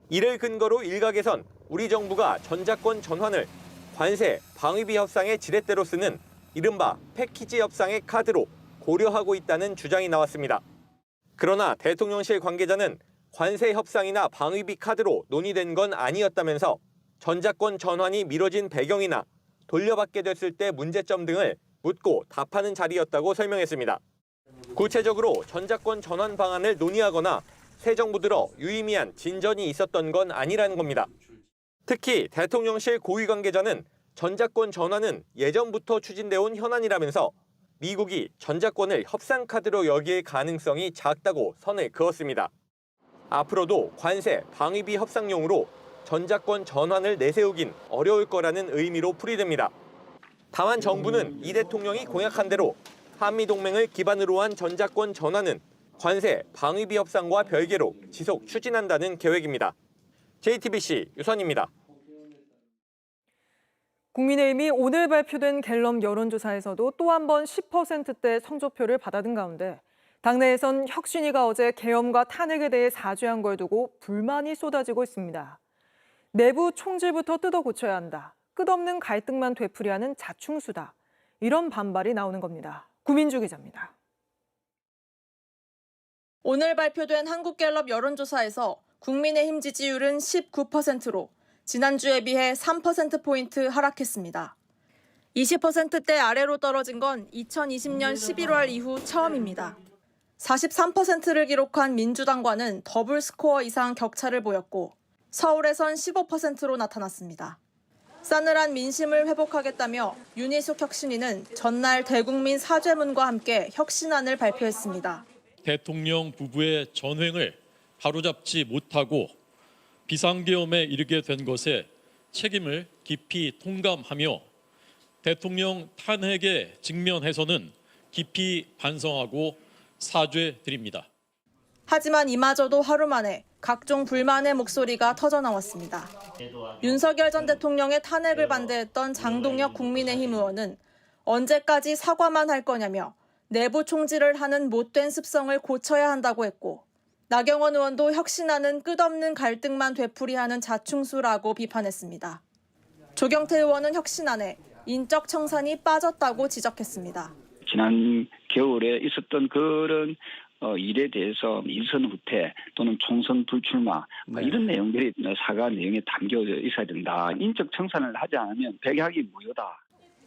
이를 근거로 일각에선 우리 정부가 전작권 전환을 관세, 방위비 협상의 지렛대로 쓰는 이른바 패키지 협상의 카드로 고려하고 있다는 주장이 나왔습니다. 그러나 대통령실 관계자는 관세 협상이나 방위비 카드로 논의된 건 아니었다면서 전작권 전환이 미뤄진 배경이나 돌려받게 됐을 때 문제점 등을 묻고 답하는 자리였다고 설명했습니다. 구체적으로 전작권 전환 방안을 논의하거나 새 정부 들어 유의미한 진전이 있었던 건 아니라는 겁니다. 특히 대통령실 고위 관계자는 전작권 전환은 예전부터 추진돼 온 현안이라면서 미국이 전작권을 협상 카드로 여길 가능성이 작다고 선을 그었습니다. 앞으로도 관세, 방위비 협상용으로 전작권 전환을 내세우긴 어려울 거라는 의미로 풀이됩니다. 다만 정부는 이 대통령이 공약한 대로 한미동맹을 기반으로 한 전작권 전환은 관세, 방위비 협상과 별개로 지속 추진한다는 계획입니다. JTBC 유선입니다. 국민의힘이 오늘 발표된 갤럽 여론조사에서도 또 한 번 10%대 성적표를 받아든 가운데 당내에선 혁신위가 어제 계엄과 탄핵에 대해 사죄한 걸 두고 불만이 쏟아지고 있습니다. 내부 총질부터 뜯어 고쳐야 한다. 끝없는 갈등만 되풀이하는 자충수다. 이런 반발이 나오는 겁니다. 구민주 기자입니다. 오늘 발표된 한국갤럽 여론조사에서 국민의힘 지지율은 19%로 지난주에 비해 3%포인트 하락했습니다. 20%대 아래로 떨어진 건 2020년 11월 이후 처음입니다. 43%를 기록한 민주당과는 더블 스코어 이상 격차를 보였고 서울에선 15%로 나타났습니다. 싸늘한 민심을 회복하겠다며 윤희숙 혁신위는 전날 대국민 사죄문과 함께 혁신안을 발표했습니다. 대통령 부부의 전횡을 바로잡지 못하고 비상계엄에 이르게 된 것에 책임을 깊이 통감하며 대통령 탄핵에 직면해서는 깊이 반성하고 사죄드립니다. 하지만 이마저도 하루 만에 각종 불만의 목소리가 터져나왔습니다. 윤석열 전 대통령의 탄핵을 반대했던 장동혁 국민의힘 의원은 언제까지 사과만 할 거냐며 내부 총질을 하는 못된 습성을 고쳐야 한다고 했고 나경원 의원도 혁신안은 끝없는 갈등만 되풀이하는 자충수라고 비판했습니다. 조경태 의원은 혁신안에 인적 청산이 빠졌다고 지적했습니다. 지난 겨울에 있었던 그런 일에 대해서 일선 후퇴 또는 총선 불출마 이런 내용들이 사과 내용에 담겨져 있어야 된다. 인적 청산을 하지 않으면 백약이 무효다.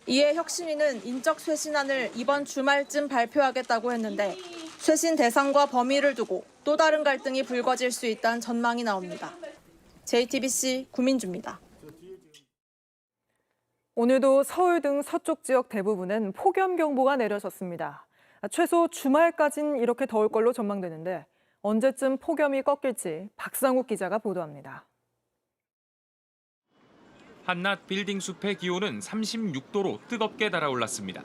이에 혁신위는 인적 쇄신안을 이번 주말쯤 발표하겠다고 했는데 쇄신 대상과 범위를 두고 또 다른 갈등이 불거질 수 있다는 전망이 나옵니다. JTBC 구민주입니다. 오늘도 서울 등 서쪽 지역 대부분은 폭염경보가 내려졌습니다. 최소 주말까진 이렇게 더울 걸로 전망되는데 언제쯤 폭염이 꺾일지 박상욱 기자가 보도합니다. 한낮 빌딩 숲의 기온은 36도로 뜨겁게 달아올랐습니다.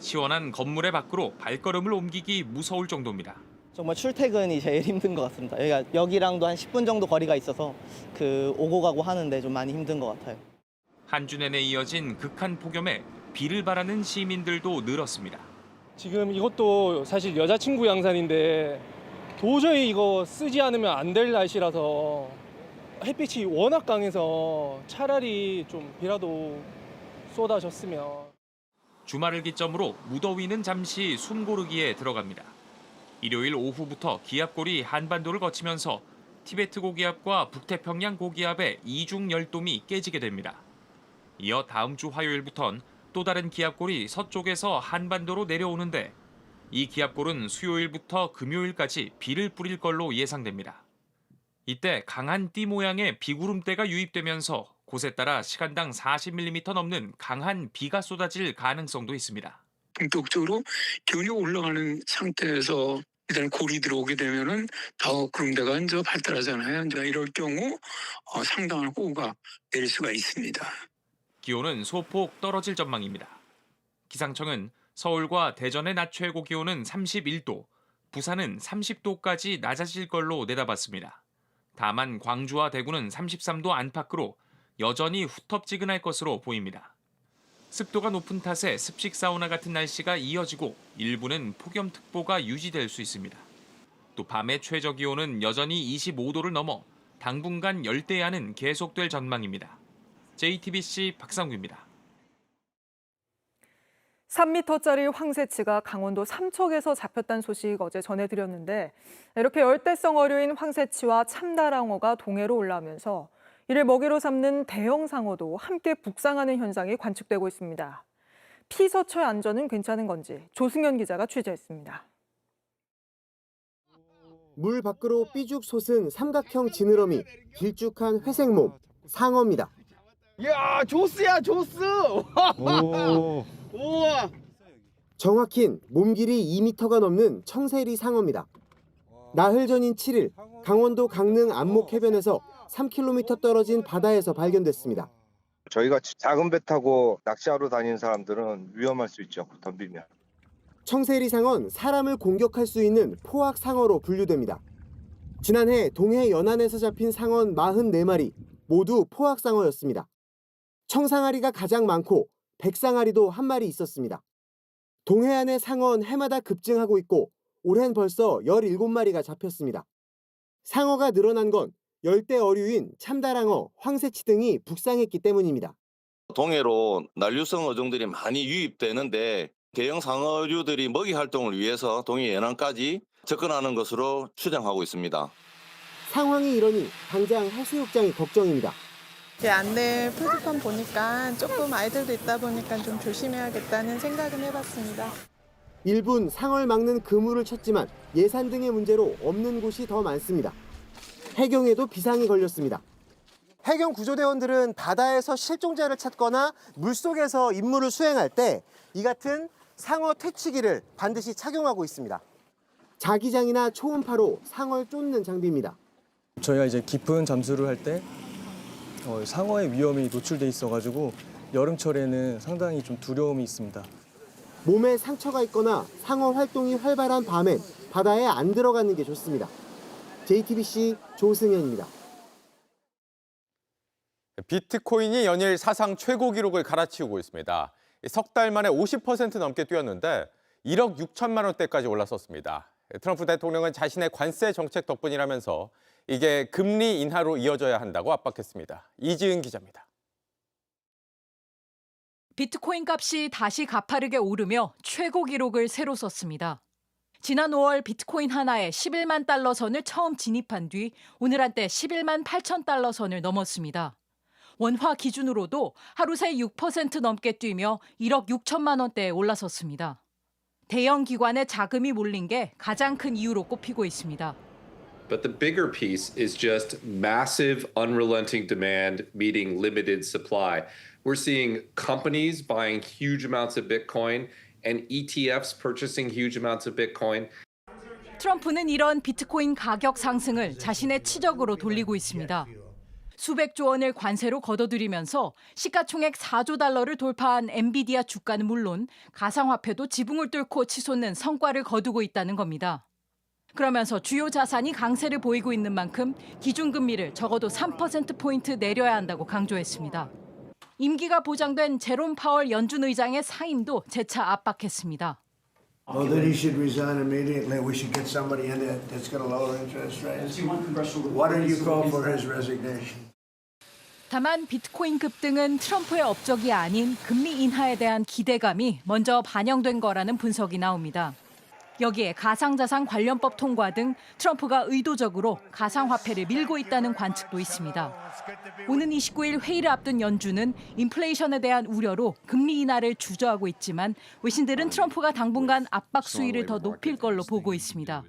시원한 건물의 밖으로 발걸음을 옮기기 무서울 정도입니다. 정말 출퇴근이 제일 힘든 것 같습니다. 여기랑도 한 10분 정도 거리가 있어서 오고 가고 하는데 좀 많이 힘든 것 같아요. 한 주 내내 이어진 극한 폭염에 비를 바라는 시민들도 늘었습니다. 지금 이것도 사실 여자친구 양산인데 도저히 이거 쓰지 않으면 안 될 날씨라서 햇빛이 워낙 강해서 차라리 좀 비라도 쏟아졌으면. 주말을 기점으로 무더위는 잠시 숨고르기에 들어갑니다. 일요일 오후부터 기압골이 한반도를 거치면서 티베트 고기압과 북태평양 고기압의 이중 열돔이 깨지게 됩니다. 이어 다음 주 화요일부턴 또 다른 기압골이 서쪽에서 한반도로 내려오는데 이 기압골은 수요일부터 금요일까지 비를 뿌릴 걸로 예상됩니다. 이때 강한 띠 모양의 비구름대가 유입되면서 곳에 따라 시간당 40mm 넘는 강한 비가 쏟아질 가능성도 있습니다. 본격적으로 기온이 올라가는 상태에서 일단 골이 들어오게 되면은 더 구름대가 이제 발달하잖아요. 이제 이럴 경우 상당한 호우가 내릴 수가 있습니다. 기온은 소폭 떨어질 전망입니다. 기상청은 서울과 대전의 낮 최고 기온은 31도, 부산은 30도까지 낮아질 걸로 내다봤습니다. 다만 광주와 대구는 33도 안팎으로 여전히 후텁지근할 것으로 보입니다. 습도가 높은 탓에 습식 사우나 같은 날씨가 이어지고 일부는 폭염특보가 유지될 수 있습니다. 또 밤의 최저 기온은 여전히 25도를 넘어 당분간 열대야는 계속될 전망입니다. JTBC 박상구입니다. 3m짜리 황새치가 강원도 삼척에서 잡혔다는 소식 어제 전해드렸는데 이렇게 열대성 어류인 황새치와 참다랑어가 동해로 올라오면서 이를 먹이로 삼는 대형 상어도 함께 북상하는 현상이 관측되고 있습니다. 피서처의 안전은 괜찮은 건지 조승현 기자가 취재했습니다. 물 밖으로 삐죽 솟은 삼각형 지느러미, 길쭉한 회색 몸, 상어입니다. 야, 조스야, 조스! 우와! 정확힌 몸 길이 2m가 넘는 청세리 상어입니다. 나흘 전인 7일, 강원도 강릉 안목 해변에서 3km 떨어진 바다에서 발견됐습니다. 저희가 작은 배 타고 낚시하러 다니는 사람들은 위험할 수 있죠, 덤비면. 청세리 상어는 사람을 공격할 수 있는 포악 상어로 분류됩니다. 지난해 동해 연안에서 잡힌 상어는 44마리, 모두 포악 상어였습니다. 청상아리가 가장 많고 백상아리도 한 마리 있었습니다. 동해안의 상어는 해마다 급증하고 있고 올해는 벌써 17마리가 잡혔습니다. 상어가 늘어난 건 열대 어류인 참다랑어, 황새치 등이 북상했기 때문입니다. 동해로 난류성 어종들이 많이 유입되는데 대형 상어류들이 먹이 활동을 위해서 동해 연안까지 접근하는 것으로 추정하고 있습니다. 상황이 이러니 당장 해수욕장이 걱정입니다. 제 안내 표지판 보니까 조금 아이들도 있다 보니까 좀 조심해야겠다는 생각은 해봤습니다. 일부는 상어를 막는 그물을 쳤지만 예산 등의 문제로 없는 곳이 더 많습니다. 해경에도 비상이 걸렸습니다. 해경 구조대원들은 바다에서 실종자를 찾거나 물속에서 임무를 수행할 때 이 같은 상어 퇴치기를 반드시 착용하고 있습니다. 자기장이나 초음파로 상어를 쫓는 장비입니다. 저희가 이제 깊은 잠수를 할 때 상어의 위험이 노출돼 있어가지고 여름철에는 상당히 좀 두려움이 있습니다. 몸에 상처가 있거나 상어 활동이 활발한 밤엔 바다에 안 들어가는 게 좋습니다. JTBC 조승현입니다. 비트코인이 연일 사상 최고 기록을 갈아치우고 있습니다. 석 달 만에 50% 넘게 뛰었는데 1억 6천만 원대까지 올랐었습니다. 트럼프 대통령은 자신의 관세 정책 덕분이라면서 이게 금리 인하로 이어져야 한다고 압박했습니다. 이지은 기자입니다. 비트코인 값이 다시 가파르게 오르며 최고 기록을 새로 썼습니다. 지난 5월 비트코인 하나에 11만 달러 선을 처음 진입한 뒤 오늘 한때 11만 8천 달러 선을 넘었습니다. 원화 기준으로도 하루 새 6% 넘게 뛰며 1억 6천만 원대에 올라섰습니다. 대형 기관의 자금이 몰린 게 가장 큰 이유로 꼽히고 있습니다. But the bigger piece is just massive, unrelenting demand meeting limited supply. We're seeing companies buying huge amounts of Bitcoin and ETFs purchasing huge amounts of Bitcoin. 트럼프는 이런 비트코인 가격 상승을 자신의 치적으로 돌리고 있습니다. 수백조 원을 관세로 걷어들이면서 시가총액 4조 달러를 돌파한 엔비디아 주가는 물론 가상화폐도 지붕을 뚫고 치솟는 성과를 거두고 있다는 겁니다. 그러면서 주요 자산이 강세를 보이고 있는 만큼 기준금리를 적어도 3%포인트 내려야 한다고 강조했습니다. 임기가 보장된 제롬 파월 연준 의장의 사임도 재차 압박했습니다. Well, then he should resign immediately. We should get somebody in there that's going to lower interest rates. Why don't you call for his resignation? 다만 비트코인 급등은 트럼프의 업적이 아닌 금리 인하에 대한 기대감이 먼저 반영된 거라는 분석이 나옵니다. 여기에 가상자산 관련법 통과 등 트럼프가 의도적으로 가상화폐를 밀고 있다는 관측도 있습니다. 오는 29일 회의를 앞둔 연준은 인플레이션에 대한 우려로 금리 인하를 주저하고 있지만 외신들은 트럼프가 당분간 압박 수위를 더 높일 걸로 보고 있습니다.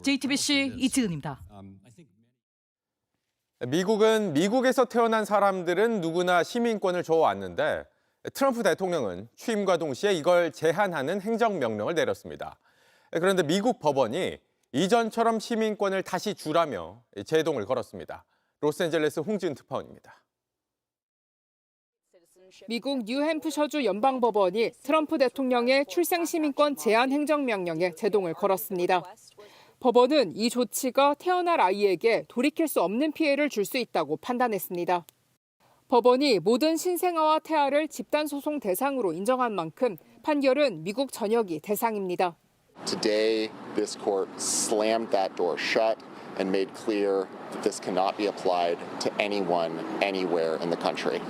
JTBC 이지은입니다. 미국은 미국에서 태어난 사람들은 누구나 시민권을 줘왔는데 트럼프 대통령은 취임과 동시에 이걸 제한하는 행정명령을 내렸습니다. 그런데 미국 법원이 이전처럼 시민권을 다시 주라며 제동을 걸었습니다. 로스앤젤레스 홍지은 특파원입니다. 미국 뉴햄프셔주 연방법원이 트럼프 대통령의 출생시민권 제한 행정명령에 제동을 걸었습니다. 법원은 이 조치가 태어날 아이에게 돌이킬 수 없는 피해를 줄 수 있다고 판단했습니다. 법원이 모든 신생아와 태아를 집단소송 대상으로 인정한 만큼 판결은 미국 전역이 대상입니다. Today, this court slammed that door shut and made clear that this cannot be applied to anyone, anywhere in the country.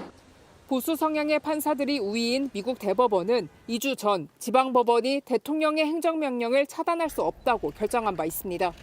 보수 성향의 판사들이 우위인 미국 대법원은 2주 전 지방법원이 대통령의 행정명령을 차단할 수 없다고 결정한 바 있습니다.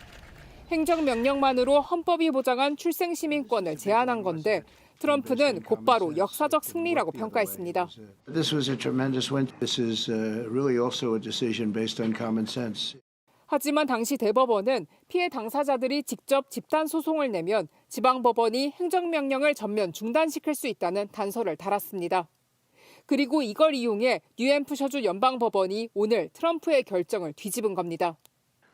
행정명령만으로 헌법이 보장한 출생시민권을 제한한 건데 트럼프는 곧바로 역사적 승리라고 평가했습니다. This was a tremendous win. This is really also a decision based on common sense. 하지만 당시 대법원은 피해 당사자들이 직접 집단 소송을 내면 지방법원이 행정명령을 전면 중단시킬 수 있다는 단서를 달았습니다. 그리고 이걸 이용해 뉴햄프셔주 연방법원이 오늘 트럼프의 결정을 뒤집은 겁니다.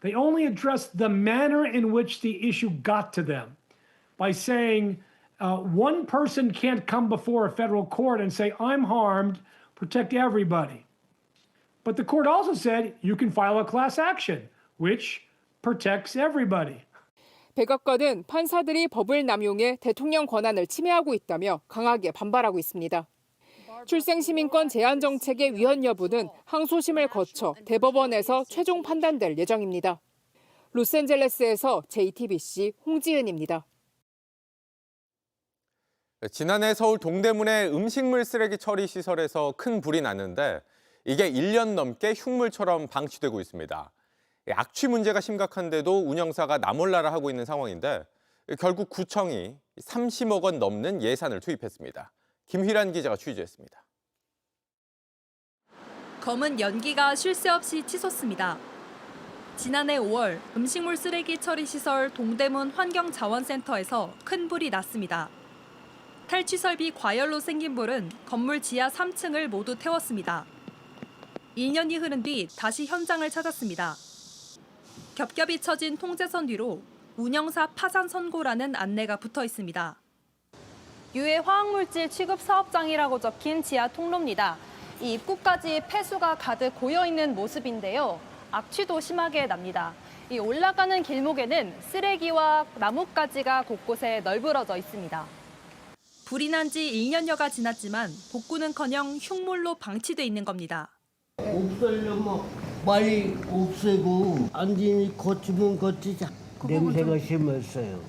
They only addressed the manner in which the issue got to them by saying one person can't come before a federal court and say, I'm harmed, protect everybody. But the court also said you can file a class action, which protects everybody. 백악관은 판사들이 법을 남용해 대통령 권한을 침해하고 있다며 강하게 반발하고 있습니다. 출생시민권 제한 정책의 위헌 여부는 항소심을 거쳐 대법원에서 최종 판단될 예정입니다. 로스앤젤레스에서 JTBC 홍지은입니다. 지난해 서울 동대문의 음식물 쓰레기 처리 시설에서 큰 불이 났는데 이게 1년 넘게 흉물처럼 방치되고 있습니다. 악취 문제가 심각한데도 운영사가 나몰라라 하고 있는 상황인데 결국 구청이 30억 원 넘는 예산을 투입했습니다. 김휘란 기자가 취재했습니다. 검은 연기가 쉴 새 없이 치솟습니다. 지난해 5월 음식물 쓰레기 처리 시설 동대문 환경자원센터에서 큰 불이 났습니다. 탈취설비 과열로 생긴 불은 건물 지하 3층을 모두 태웠습니다. 1년이 흐른 뒤 다시 현장을 찾았습니다. 겹겹이 처진 통제선 뒤로 운영사 파산 선고라는 안내가 붙어 있습니다. 유해 화학물질 취급 사업장이라고 적힌 지하 통로입니다. 이 입구까지 폐수가 가득 고여 있는 모습인데요. 악취도 심하게 납니다. 이 올라가는 길목에는 쓰레기와 나뭇가지가 곳곳에 널브러져 있습니다. 불이 난 지 1년여가 지났지만 복구는커녕 흉물로 방치돼 있는 겁니다. 없애려면 빨리 없애고 안전히 고치면 고치자. 냄새가 심했어요.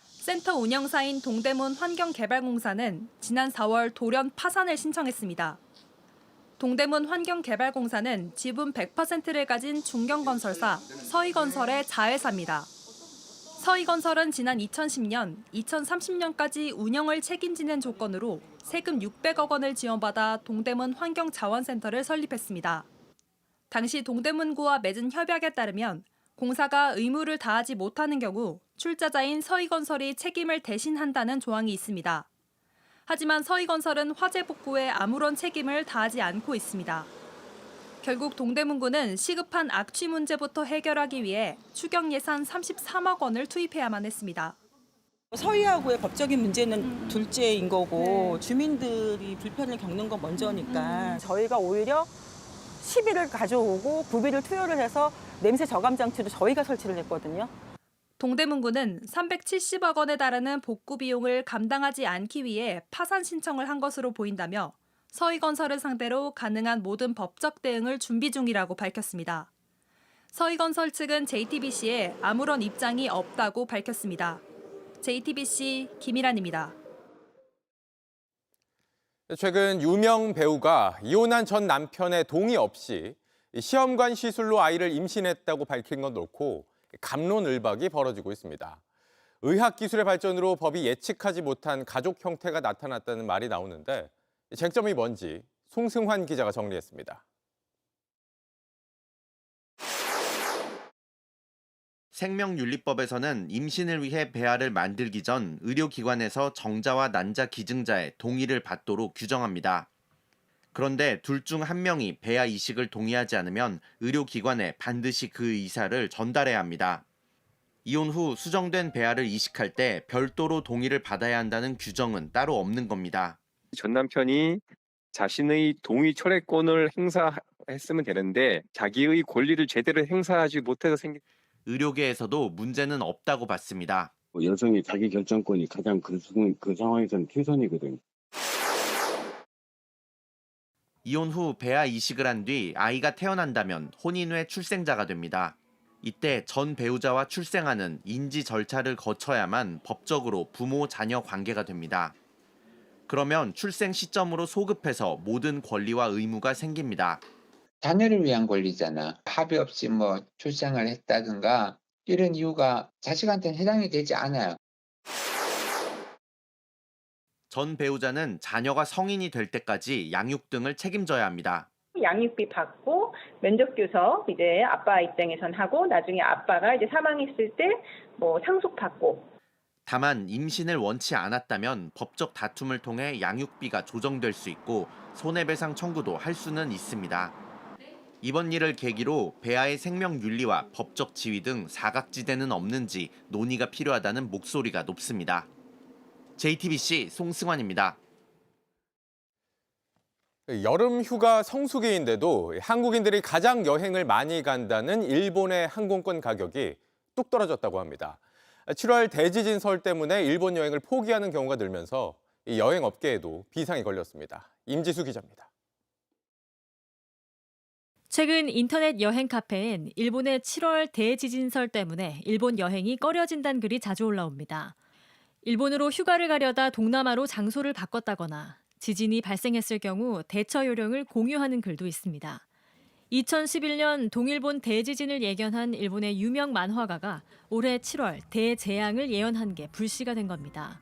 센터 운영사인 동대문 환경개발공사는 지난 4월 돌연 파산을 신청했습니다. 동대문 환경개발공사는 지분 100%를 가진 중견건설사 서희건설의 자회사입니다. 서희건설은 지난 2010년, 2030년까지 운영을 책임지는 조건으로 세금 600억 원을 지원받아 동대문 환경자원센터를 설립했습니다. 당시 동대문구와 맺은 협약에 따르면 공사가 의무를 다하지 못하는 경우 출자자인 서희건설이 책임을 대신한다는 조항이 있습니다. 하지만 서희건설은 화재 복구에 아무런 책임을 다하지 않고 있습니다. 결국 동대문구는 시급한 악취 문제부터 해결하기 위해 추경 예산 33억 원을 투입해야만 했습니다. 서희하고의 법적인 문제는 둘째인 거고 주민들이 불편을 겪는 건 먼저니까 저희가 오히려 시비를 가져오고 부비를 투여를 해서 냄새 저감 장치를 저희가 설치를 했거든요. 동대문구는 370억 원에 달하는 복구 비용을 감당하지 않기 위해 파산 신청을 한 것으로 보인다며 서희건설을 상대로 가능한 모든 법적 대응을 준비 중이라고 밝혔습니다. 서희건설 측은 JTBC에 아무런 입장이 없다고 밝혔습니다. JTBC 김희란입니다. 최근 유명 배우가 이혼한 전 남편의 동의 없이 시험관 시술로 아이를 임신했다고 밝힌 건 놓고 갑론을박이 벌어지고 있습니다. 의학기술의 발전으로 법이 예측하지 못한 가족 형태가 나타났다는 말이 나오는데 쟁점이 뭔지 송승환 기자가 정리했습니다. 생명윤리법에서는 임신을 위해 배아를 만들기 전 의료기관에서 정자와 난자 기증자의 동의를 받도록 규정합니다. 그런데 둘 중 한 명이 배아 이식을 동의하지 않으면 의료기관에 반드시 그 의사를 전달해야 합니다. 이혼 후 수정된 배아를 이식할 때 별도로 동의를 받아야 한다는 규정은 따로 없는 겁니다. 전 남편이 자신의 동의 철회권을 행사했으면 되는데 자기의 권리를 제대로 행사하지 못해서 생긴. 의료계에서도 문제는 없다고 봤습니다. 여성의 자기 결정권이 가장 그 상황에서는 최선이거든요. 이혼 후 배아 이식을 한 뒤 아이가 태어난다면 혼인 후에 출생자가 됩니다. 이때 전 배우자와 출생아는 인지 절차를 거쳐야만 법적으로 부모-자녀 관계가 됩니다. 그러면 출생 시점으로 소급해서 모든 권리와 의무가 생깁니다. 자녀를 위한 권리잖아. 합의 없이 출생을 했다든가 이런 이유가 자식한테는 해당이 되지 않아요. 전 배우자는 자녀가 성인이 될 때까지 양육 등을 책임져야 합니다. 양육비 받고 면접 교섭 이제 아빠 입장에선 하고 나중에 아빠가 이제 사망했을 때 상속 받고. 다만 임신을 원치 않았다면 법적 다툼을 통해 양육비가 조정될 수 있고 손해배상 청구도 할 수는 있습니다. 이번 일을 계기로 배아의 생명 윤리와 법적 지위 등 사각지대는 없는지 논의가 필요하다는 목소리가 높습니다. JTBC 송승환입니다. 여름 휴가 성수기인데도 한국인들이 가장 여행을 많이 간다는 일본의 항공권 가격이 뚝 떨어졌다고 합니다. 7월 대지진 설 때문에 일본 여행을 포기하는 경우가 늘면서 이 여행 업계에도 비상이 걸렸습니다. 임지수 기자입니다. 최근 인터넷 여행 카페엔 일본의 7월 대지진설 때문에 일본 여행이 꺼려진다는 글이 자주 올라옵니다. 일본으로 휴가를 가려다 동남아로 장소를 바꿨다거나 지진이 발생했을 경우 대처 요령을 공유하는 글도 있습니다. 2011년 동일본 대지진을 예견한 일본의 유명 만화가가 올해 7월 대재앙을 예언한 게 불씨가 된 겁니다.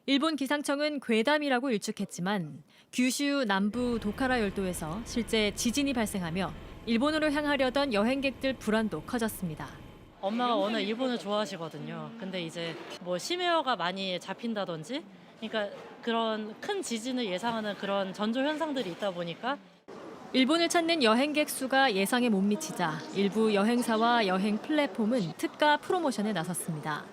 일본 기상청은 괴담이라고 일축했지만 규슈 남부 도카라 열도에서 실제 지진이 발생하며 일본으로 향하려던 여행객들 불안도 커졌습니다. 엄마가 워낙 일본을 좋아하시거든요. 근데 이제 심해어가 많이 잡힌다든지 그러니까 그런 큰 지진을 예상하는 그런 전조 현상들이 있다 보니까 일본을 찾는 여행객 수가 예상에 못 미치자 일부 여행사와 여행 플랫폼은 특가 프로모션에 나섰습니다.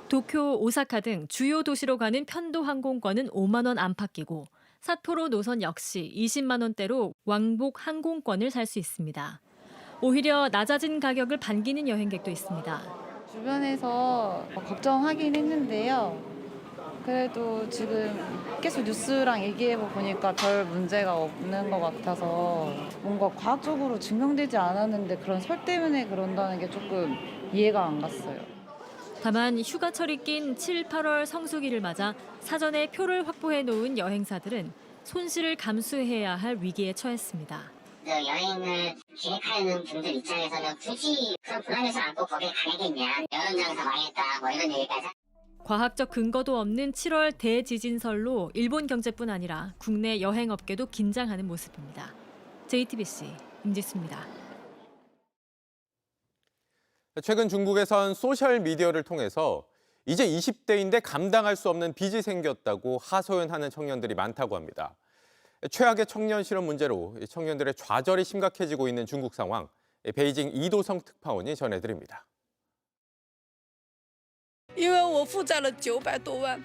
도쿄, 오사카 등 주요 도시로 가는 편도 항공권은 5만 원 안팎이고 삿포로 노선 역시 20만 원대로 왕복 항공권을 살 수 있습니다. 오히려 낮아진 가격을 반기는 여행객도 있습니다. 주변에서 걱정하긴 했는데요. 그래도 지금 계속 뉴스랑 얘기해보 보니까 별 문제가 없는 것 같아서 뭔가 과학적으로 증명되지 않았는데 그런 설 때문에 그런다는 게 조금 이해가 안 갔어요. 다만 휴가철이 낀 7, 8월 성수기를 맞아 사전에 표를 확보해 놓은 여행사들은 손실을 감수해야 할 위기에 처했습니다. 여행을 기획하는 분들 입장에서는 굳이 그런 불안해서 안고 거기에 가야겠냐, 여행장에서 망했다 이런 얘기까지. 과학적 근거도 없는 7월 대지진설로 일본 경제뿐 아니라 국내 여행업계도 긴장하는 모습입니다. JTBC 임지수입니다. 최근 중국에선 소셜미디어를 통해서 이제 20대인데 감당할 수 없는 빚이 생겼다고 하소연하는 청년들이 많다고 합니다. 최악의 청년 실업 문제로 청년들의 좌절이 심각해지고 있는 중국 상황, 베이징 이도성 특파원이 전해드립니다. 因为我负债了900多万，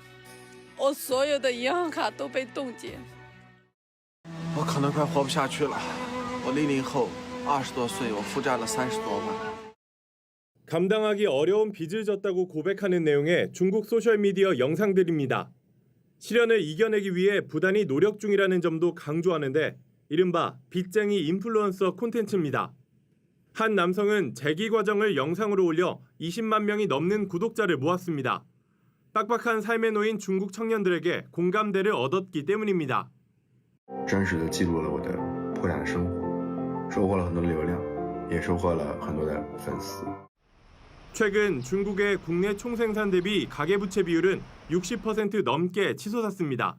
我所有的银行卡都被冻结。我可能快活不下去了。我00后20多岁，我负债了30多万。 감당하기 어려운 빚을 졌다고 고백하는 내용의 중국 소셜미디어 영상들입니다. 시련을 이겨내기 위해 부단히 노력 중이라는 점도 강조하는데 이른바 빚쟁이 인플루언서 콘텐츠입니다. 한 남성은 재기 과정을 영상으로 올려 20만 명이 넘는 구독자를 모았습니다. 빡빡한 삶에 놓인 중국 청년들에게 공감대를 얻었기 때문입니다. 真实地记录了我的破产的生活，收获了很多的流量，也收获了很多的粉丝。 최근 중국의 국내 총생산 대비 가계부채 비율은 60% 넘게 치솟았습니다.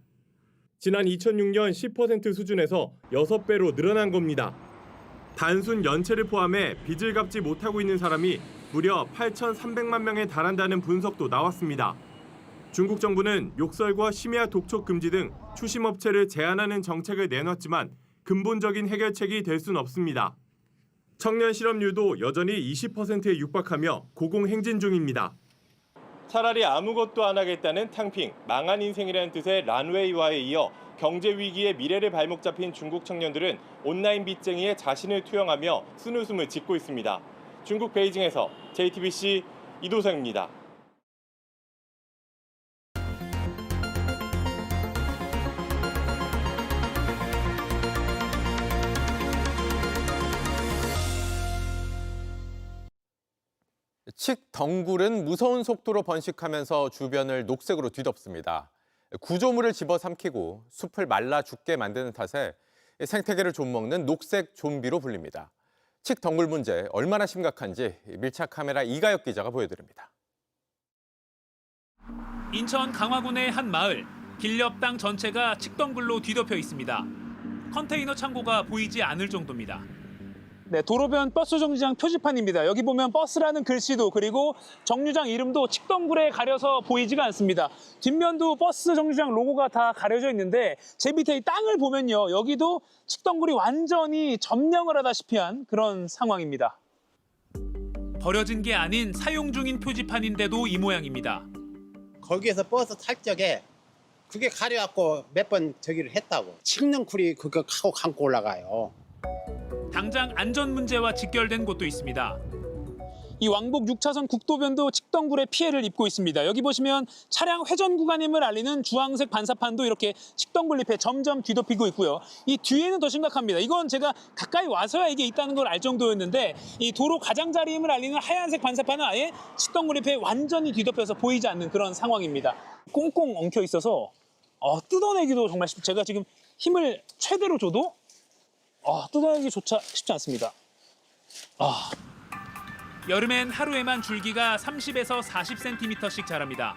지난 2006년 10% 수준에서 6배로 늘어난 겁니다. 단순 연체를 포함해 빚을 갚지 못하고 있는 사람이 무려 8,300만 명에 달한다는 분석도 나왔습니다. 중국 정부는 욕설과 심야 독촉 금지 등 추심업체를 제한하는 정책을 내놨지만 근본적인 해결책이 될 수는 없습니다. 청년 실업률도 여전히 20%에 육박하며 고공행진 중입니다. 차라리 아무것도 안 하겠다는 탕핑, 망한 인생이라는 뜻의 란웨이와에 이어 경제 위기의 미래를 발목 잡힌 중국 청년들은 온라인 빚쟁이에 자신을 투영하며 쓴웃음을 짓고 있습니다. 중국 베이징에서 JTBC 이도성입니다. 칡덩굴은 무서운 속도로 번식하면서 주변을 녹색으로 뒤덮습니다. 구조물을 집어삼키고 숲을 말라 죽게 만드는 탓에 생태계를 좀먹는 녹색 좀비로 불립니다. 칡덩굴 문제 얼마나 심각한지 밀착 카메라 이가혁 기자가 보여드립니다. 인천 강화군의 한 마을, 길 옆 땅 전체가 칡덩굴로 뒤덮여 있습니다. 컨테이너 창고가 보이지 않을 정도입니다. 네, 도로변 버스 정류장 표지판입니다. 여기 보면 버스라는 글씨도 그리고 정류장 이름도 칡덩굴에 가려서 보이지가 않습니다. 뒷면도 버스 정류장 로고가 다 가려져 있는데 제 밑에 이 땅을 보면요. 여기도 칡덩굴이 완전히 점령을 하다시피 한 그런 상황입니다. 버려진 게 아닌 사용 중인 표지판인데도 이 모양입니다. 거기에서 버스 탈 적에 그게 가려갖고 몇 번 저기를 했다고. 칡덩굴이 그거 하고 감고 올라가요. 당장 안전 문제와 직결된 곳도 있습니다. 이 왕복 6차선 국도변도 칡덩굴의 피해를 입고 있습니다. 여기 보시면 차량 회전 구간임을 알리는 주황색 반사판도 이렇게 칡덩굴 잎에 점점 뒤덮이고 있고요. 이 뒤에는 더 심각합니다. 이건 제가 가까이 와서야 이게 있다는 걸 알 정도였는데 이 도로 가장자리임을 알리는 하얀색 반사판은 아예 칡덩굴 잎에 완전히 뒤덮여서 보이지 않는 그런 상황입니다. 꽁꽁 엉켜 있어서 뜯어내기도 정말 제가 지금 힘을 최대로 줘도 뜯어내기조차 쉽지 않습니다. 여름엔 하루에만 줄기가 30에서 40cm씩 자랍니다.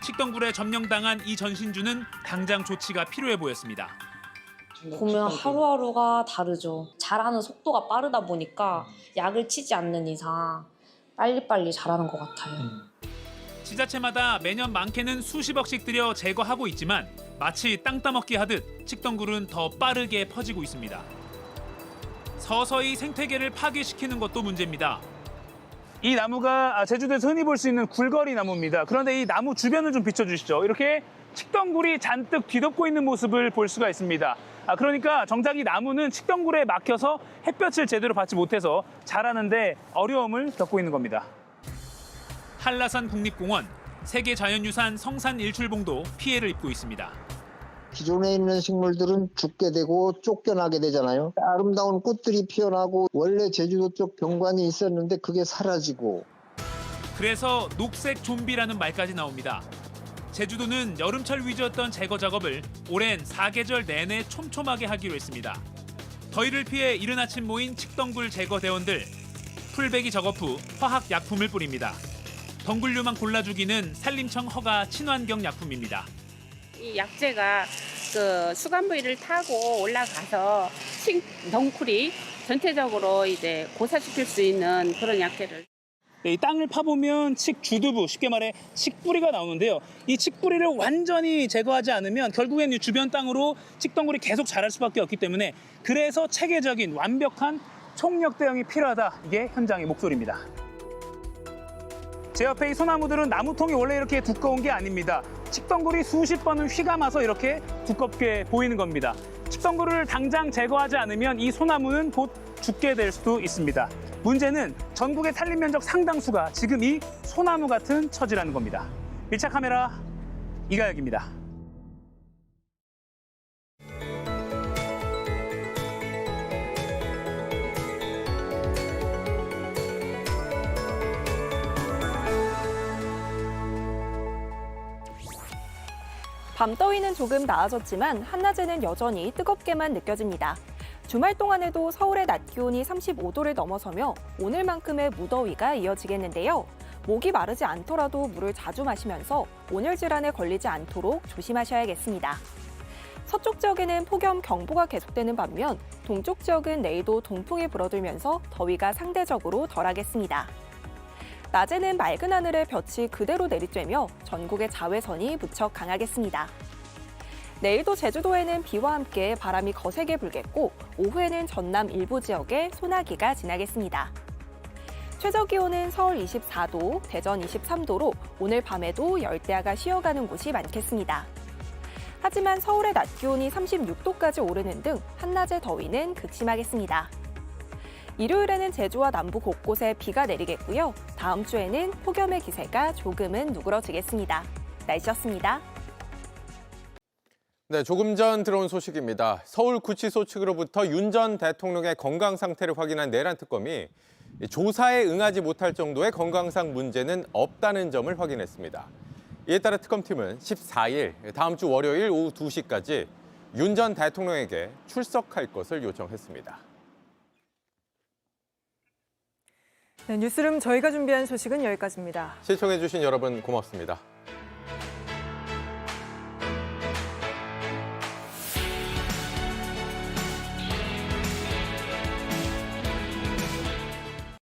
칡덩굴에 점령당한 이 전신주는 당장 조치가 필요해 보였습니다. 보면 하루하루가 다르죠. 자라는 속도가 빠르다 보니까 약을 치지 않는 이상 빨리빨리 자라는 것 같아요. 지자체마다 매년 많게는 수십억씩 들여 제거하고 있지만 마치 땅 따먹기 하듯 칡덩굴은 더 빠르게 퍼지고 있습니다. 서서히 생태계를 파괴시키는 것도 문제입니다. 이 나무가 제주도에서 흔히 볼 수 있는 굴거리 나무입니다. 그런데 이 나무 주변을 좀 비춰주시죠. 이렇게 칡덩굴이 잔뜩 뒤덮고 있는 모습을 볼 수가 있습니다. 그러니까 정작 이 나무는 칡덩굴에 막혀서 햇볕을 제대로 받지 못해서 자라는데 어려움을 겪고 있는 겁니다. 한라산 국립공원, 세계자연유산 성산일출봉도 피해를 입고 있습니다. 기존에 있는 식물들은 죽게 되고 쫓겨나게 되잖아요. 아름다운 꽃들이 피어나고 원래 제주도 쪽 경관이 있었는데 그게 사라지고. 그래서 녹색 좀비라는 말까지 나옵니다. 제주도는 여름철 위주였던 제거 작업을 올해는 4계절 내내 촘촘하게 하기로 했습니다. 더위를 피해 이른 아침 모인 칡덩굴 제거 대원들. 풀베기 작업 후 화학 약품을 뿌립니다. 덩굴류만 골라 죽이는 산림청 허가 친환경 약품입니다. 이 약재가 그 수감 부위를 타고 올라가서 칡덩굴이 전체적으로 이제 고사시킬 수 있는 그런 약재를. 이 땅을 파보면 칡주두부, 쉽게 말해 칡뿌리가 나오는데요. 이 칡뿌리를 완전히 제거하지 않으면 결국엔 이 주변 땅으로 칡덩굴이 계속 자랄 수밖에 없기 때문에 그래서 체계적인 완벽한 총력 대응이 필요하다. 이게 현장의 목소리입니다. 제 옆에 이 소나무들은 나무통이 원래 이렇게 두꺼운 게 아닙니다. 칡덩굴이 수십 번을 휘감아서 이렇게 두껍게 보이는 겁니다. 칡덩굴을 당장 제거하지 않으면 이 소나무는 곧 죽게 될 수도 있습니다. 문제는 전국의 산림 면적 상당수가 지금 이 소나무 같은 처지라는 겁니다. 밀착 카메라 이가혁입니다. 밤더위는 조금 나아졌지만 한낮에는 여전히 뜨겁게만 느껴집니다. 주말 동안에도 서울의 낮 기온이 35도를 넘어서며 오늘만큼의 무더위가 이어지겠는데요. 목이 마르지 않더라도 물을 자주 마시면서 온열 질환에 걸리지 않도록 조심하셔야겠습니다. 서쪽 지역에는 폭염 경보가 계속되는 반면 동쪽 지역은 내일도 동풍이 불어들면서 더위가 상대적으로 덜하겠습니다. 낮에는 맑은 하늘에 볕이 그대로 내리쬐며 전국의 자외선이 무척 강하겠습니다. 내일도 제주도에는 비와 함께 바람이 거세게 불겠고 오후에는 전남 일부 지역에 소나기가 지나겠습니다. 최저기온은 서울 24도, 대전 23도로 오늘 밤에도 열대야가 쉬어가는 곳이 많겠습니다. 하지만 서울의 낮 기온이 36도까지 오르는 등 한낮의 더위는 극심하겠습니다. 일요일에는 제주와 남부 곳곳에 비가 내리겠고요. 다음 주에는 폭염의 기세가 조금은 누그러지겠습니다. 날씨였습니다. 네, 조금 전 들어온 소식입니다. 서울구치소 측으로부터 윤 전 대통령의 건강 상태를 확인한 내란 특검이 조사에 응하지 못할 정도의 건강상 문제는 없다는 점을 확인했습니다. 이에 따라 특검팀은 14일, 다음 주 월요일 오후 2시까지 윤 전 대통령에게 출석할 것을 요청했습니다. 네, 뉴스룸 저희가 준비한 소식은 여기까지입니다. 시청해주신 여러분 고맙습니다.